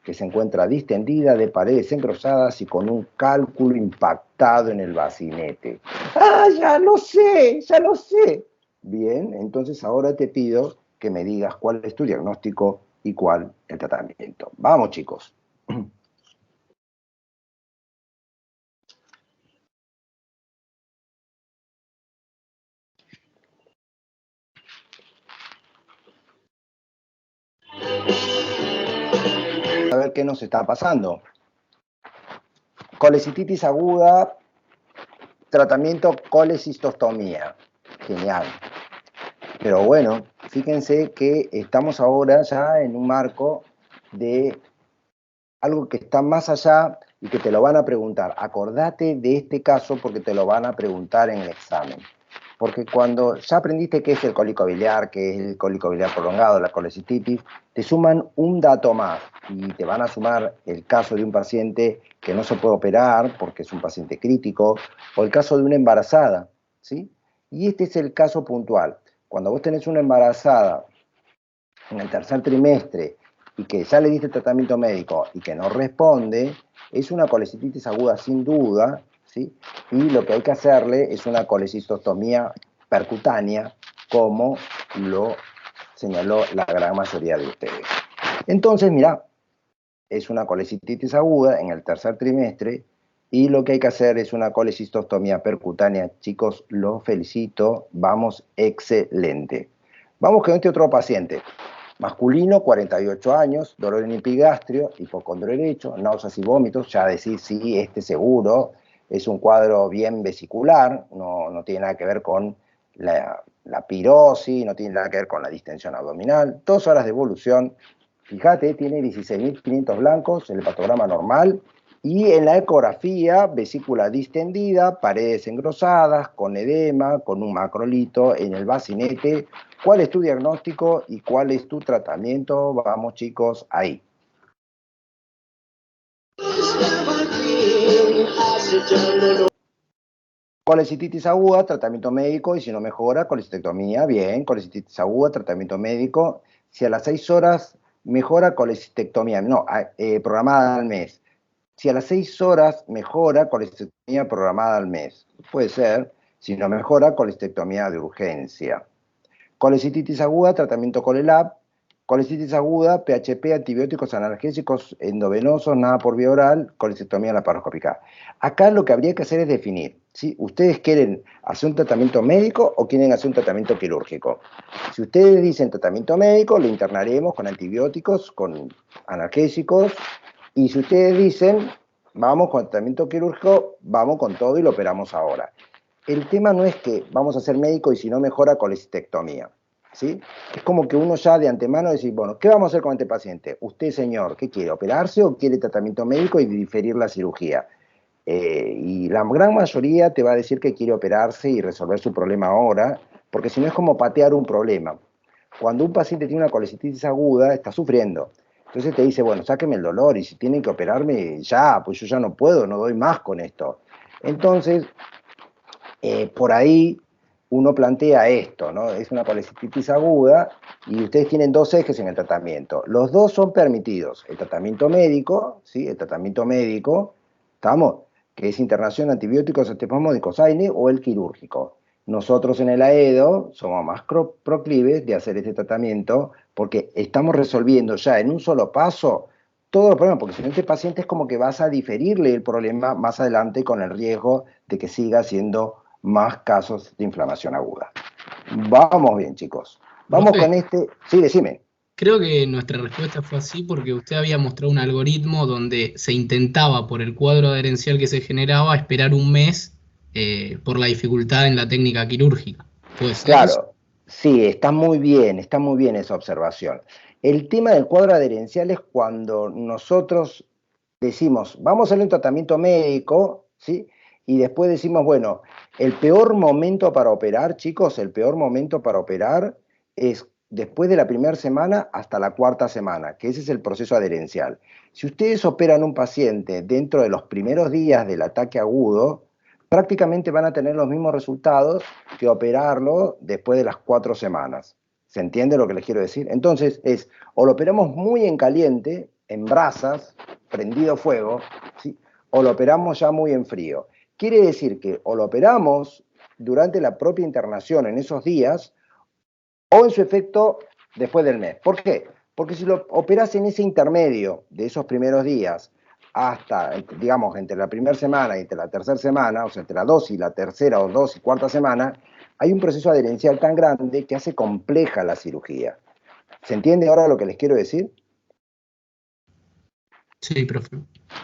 que se encuentra distendida de paredes engrosadas y con un cálculo impactado en el bacinete. ¡Ah, ya lo sé, ya lo sé! Bien, entonces ahora te pido que me digas cuál es tu diagnóstico y cuál el tratamiento. Vamos, chicos. A ver qué nos está pasando. Colecistitis aguda, tratamiento colecistostomía. Genial. Pero bueno, fíjense que estamos ahora ya en un marco de algo que está más allá y que te lo van a preguntar. Acordate de este caso porque te lo van a preguntar en el examen. Porque cuando ya aprendiste qué es el cólico biliar, qué es el cólico biliar prolongado, la colecistitis, te suman un dato más y te van a sumar el caso de un paciente que no se puede operar porque es un paciente crítico, o el caso de una embarazada, ¿sí? Y este es el caso puntual. Cuando vos tenés una embarazada en el tercer trimestre y que ya le diste tratamiento médico y que no responde, es una colecistitis aguda sin duda, ¿sí? Y lo que hay que hacerle es una colecistostomía percutánea, como lo señaló la gran mayoría de ustedes. Entonces, mirá, es una colecistitis aguda en el tercer trimestre y lo que hay que hacer es una colecistostomía percutánea. Chicos, los felicito, vamos excelente. Vamos con este otro paciente. Masculino, 48 años, dolor en epigastrio, hipocondrio derecho, náuseas y vómitos, ya decir sí, este seguro, es un cuadro bien vesicular, no tiene nada que ver con la pirosis, no tiene nada que ver con la distensión abdominal, 2 horas de evolución, fíjate, tiene 16.500 blancos, el hepatograma normal, y en la ecografía, vesícula distendida, paredes engrosadas, con edema, con un macrolito en el bacinete. ¿Cuál es tu diagnóstico y cuál es tu tratamiento? Vamos, chicos, ahí. Colecistitis aguda, tratamiento médico, y si no mejora, colecistectomía, bien. Colecistitis aguda, tratamiento médico. Si a las 6 horas mejora, colecistectomía, no, programada al mes. Si a las 6 horas mejora, colecistectomía programada al mes. Puede ser. Si no mejora, colecistectomía de urgencia. Colecistitis aguda, tratamiento Colelab. Colecistitis aguda, PHP, antibióticos analgésicos endovenosos, nada por vía oral, colecistectomía laparoscópica. Acá lo que habría que hacer es definir, ¿sí? ¿Ustedes quieren hacer un tratamiento médico o quieren hacer un tratamiento quirúrgico? Si ustedes dicen tratamiento médico, lo internaremos con antibióticos, con analgésicos, y si ustedes dicen, vamos con tratamiento quirúrgico, vamos con todo y lo operamos ahora. El tema no es que vamos a ser médico y si no mejora, colecistectomía, ¿sí? Es como que uno ya de antemano dice, bueno, ¿qué vamos a hacer con este paciente? Usted, señor, ¿qué quiere? ¿Operarse o quiere tratamiento médico y diferir la cirugía? Y la gran mayoría te va a decir que quiere operarse y resolver su problema ahora, porque si no es como patear un problema. Cuando un paciente tiene una colecistitis aguda, está sufriendo. Entonces te dice, bueno, sáqueme el dolor y si tienen que operarme, ya, pues yo ya no puedo, no doy más con esto. Entonces, por ahí uno plantea esto, ¿no? Es una colecistitis aguda y ustedes tienen 2 ejes en el tratamiento. Los dos son permitidos. El tratamiento médico, ¿sí? El tratamiento médico, ¿estamos? Que es internación, antibióticos, antiespasmódicos, AINE, o el quirúrgico. Nosotros en el AEDO somos más proclives de hacer este tratamiento porque estamos resolviendo ya en un solo paso todos los problemas, porque si no este paciente es como que vas a diferirle el problema más adelante con el riesgo de que siga siendo más casos de inflamación aguda. Vamos bien, chicos. Vamos Profe, con este. Sí, decime. creo que nuestra respuesta fue así porque usted había mostrado un algoritmo donde se intentaba, por el cuadro adherencial que se generaba, esperar un mes por la dificultad en la técnica quirúrgica. ¿Puede ser eso? Claro, sí, está muy bien esa observación. El tema del cuadro adherencial es cuando nosotros decimos, vamos a hacer un tratamiento médico, ¿sí? Y después decimos, bueno, el peor momento para operar, chicos, el peor momento para operar es después de la primera semana hasta la cuarta semana, que ese es el proceso adherencial. Si ustedes operan un paciente dentro de los primeros días del ataque agudo, prácticamente van a tener los mismos resultados que operarlo después de las 4 semanas. ¿Se entiende lo que les quiero decir? Entonces o lo operamos muy en caliente, en brasas, prendido fuego, ¿sí? O lo operamos ya muy en frío. Quiere decir que o lo operamos durante la propia internación en esos días, o en su efecto después del mes. ¿Por qué? Porque si lo operas en ese intermedio de esos primeros días hasta, digamos, entre la primera semana y entre la tercera semana, o sea, entre la 2 y la tercera o 2 y cuarta semana, hay un proceso adherencial tan grande que hace compleja la cirugía. ¿Se entiende ahora lo que les quiero decir? Sí, profe.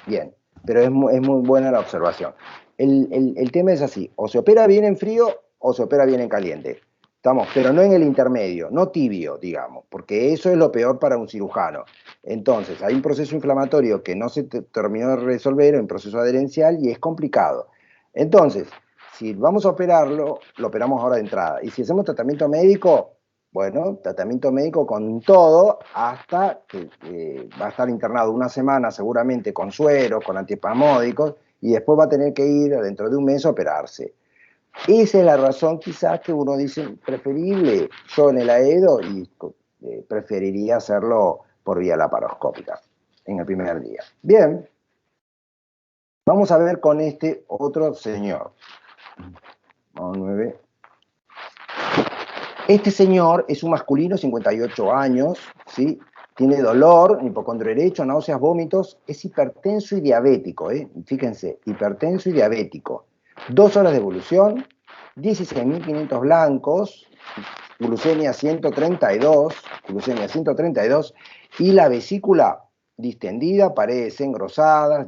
Bien, pero es muy buena la observación. El tema es así, o se opera bien en frío o se opera bien en caliente. Estamos, pero no en el intermedio, no tibio, digamos, porque eso es lo peor para un cirujano. Entonces, hay un proceso inflamatorio que no se terminó de resolver, un proceso adherencial, y es complicado. Entonces, si vamos a operarlo, lo operamos ahora de entrada. Y si hacemos tratamiento médico, bueno, tratamiento médico con todo hasta que va a estar internado una semana seguramente con sueros, con antiespasmódicos, y después va a tener que ir dentro de un mes a operarse. Esa es la razón quizás que uno dice preferible, yo en el AEDO y preferiría hacerlo por vía laparoscópica en el primer día. Bien, vamos a ver con este otro señor. Vamos 9. Este señor es un masculino, 58 años, ¿sí? Tiene dolor, hipocondrio derecho, náuseas, vómitos, es hipertenso y diabético, fíjense, hipertenso y diabético. 2 horas de evolución, 16.500 blancos, glucemia 132, y la vesícula distendida, paredes engrosadas,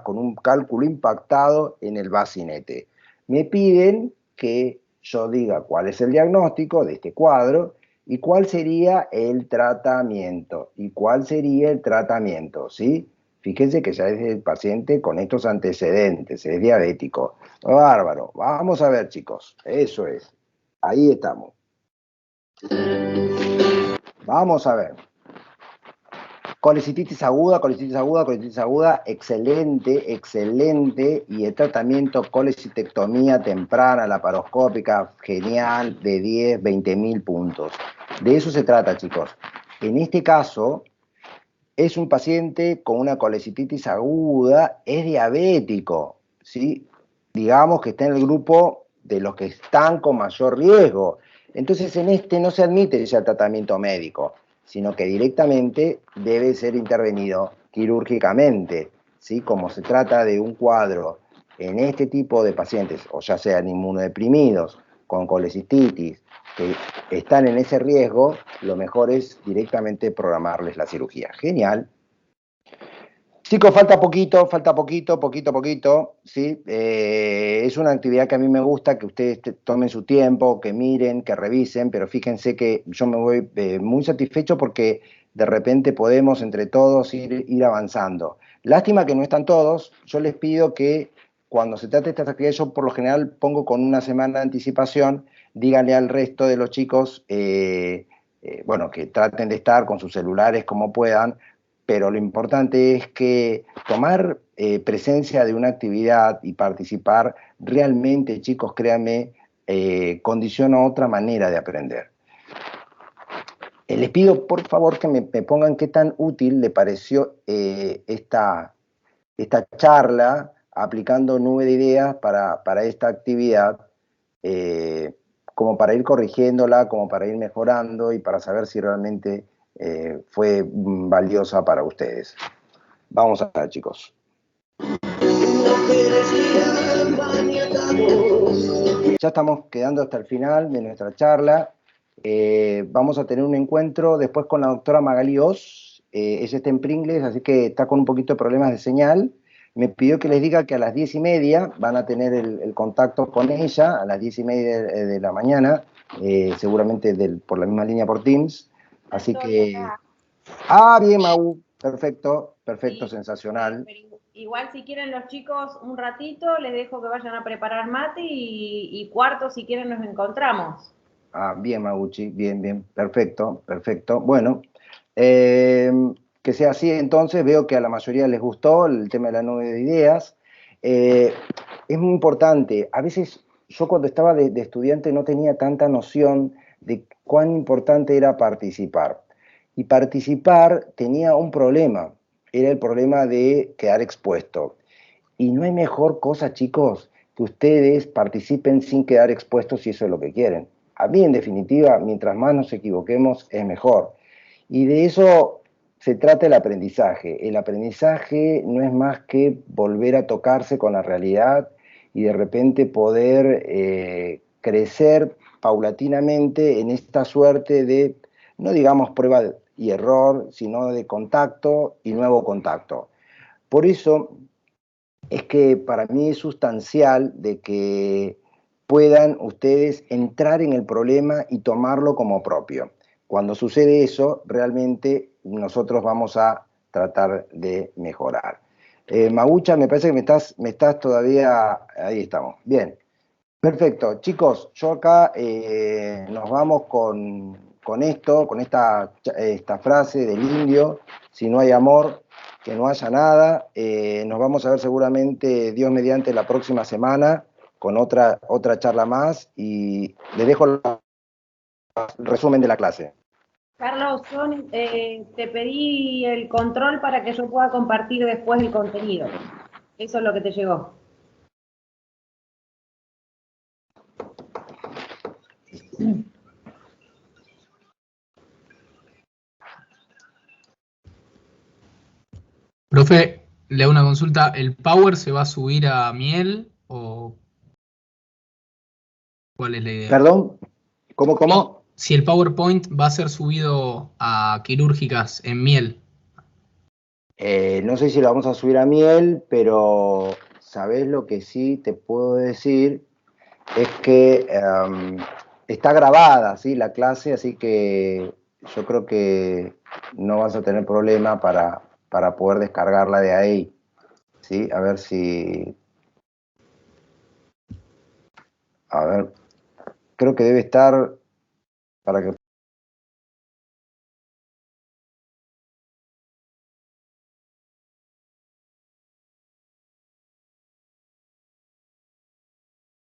con un cálculo impactado en el bacinete. Me piden que yo diga cuál es el diagnóstico de este cuadro y cuál sería el tratamiento. ¿Sí? Fíjense que ya es el paciente con estos antecedentes, es diabético. Bárbaro. Vamos a ver, chicos. Eso es. Ahí estamos. Vamos a ver. Colecistitis aguda, excelente, y el tratamiento colecistectomía temprana, laparoscópica, genial, de 10, 20.000 puntos. De eso se trata, chicos. En este caso, es un paciente con una colecistitis aguda, es diabético, ¿sí? Digamos que está en el grupo de los que están con mayor riesgo. Entonces, en este no se admite ya tratamiento médico, sino que directamente debe ser intervenido quirúrgicamente, ¿sí? Como se trata de un cuadro en este tipo de pacientes, o ya sean inmunodeprimidos, con colecistitis, que están en ese riesgo, lo mejor es directamente programarles la cirugía. Genial. Chicos, falta poquito, ¿sí? Es una actividad que a mí me gusta, que ustedes tomen su tiempo, que miren, que revisen, pero fíjense que yo me voy muy satisfecho porque de repente podemos entre todos ir avanzando. Lástima que no están todos, yo les pido que cuando se trate de estas actividades, yo por lo general pongo con una semana de anticipación, díganle al resto de los chicos, bueno, que traten de estar con sus celulares como puedan, pero lo importante es que tomar presencia de una actividad y participar realmente, chicos, créanme, condiciona otra manera de aprender. Les pido, por favor, que me pongan qué tan útil le pareció esta charla, aplicando nube de ideas para esta actividad, como para ir corrigiéndola, como para ir mejorando y para saber si realmente fue valiosa para ustedes. Vamos a ver, chicos. Ya estamos quedando hasta el final de nuestra charla. Vamos a tener un encuentro después con la doctora Magali Oz. Ella está en Pringles, así que está con un poquito de problemas de señal. Me pidió que les diga que a las 10:30 van a tener el contacto con ella, a las 10:30 de la mañana, seguramente por la misma línea por Teams. Así que... bien, Mau. Perfecto, sí, sensacional. Pero igual si quieren los chicos un ratito, les dejo que vayan a preparar mate y cuarto si quieren nos encontramos. Bien, Maguchi, bien, perfecto. Bueno, que sea así entonces, veo que a la mayoría les gustó el tema de la nube de ideas. Es muy importante, a veces yo cuando estaba de estudiante no tenía tanta noción de cuán importante era participar. Y participar tenía un problema, era el problema de quedar expuesto. Y no hay mejor cosa, chicos, que ustedes participen sin quedar expuestos si eso es lo que quieren. A mí, en definitiva, mientras más nos equivoquemos, es mejor. Y de eso se trata el aprendizaje. El aprendizaje no es más que volver a tocarse con la realidad y de repente poder crecer paulatinamente en esta suerte de, no digamos prueba y error, sino de contacto y nuevo contacto. Por eso es que para mí es sustancial de que puedan ustedes entrar en el problema y tomarlo como propio. Cuando sucede eso, realmente nosotros vamos a tratar de mejorar. Magucha, me parece que me estás todavía... Ahí estamos. Bien. Perfecto. Chicos, yo acá nos vamos con esto, con esta frase del indio: si no hay amor, que no haya nada. Nos vamos a ver seguramente, Dios mediante, la próxima semana con otra charla más y les dejo el resumen de la clase. Carlos, yo te pedí el control para que yo pueda compartir después el contenido. Eso es lo que te llegó. Profe, le hago una consulta. ¿El Power se va a subir a Miel o cuál es la idea? Perdón, ¿cómo? Si el PowerPoint va a ser subido a quirúrgicas en Miel. No sé si lo vamos a subir a Miel, pero ¿sabés lo que sí te puedo decir? Es que está grabada, ¿sí?, la clase, así que yo creo que no vas a tener problema para poder descargarla de ahí, ¿sí? A ver si... A ver, creo que debe estar para que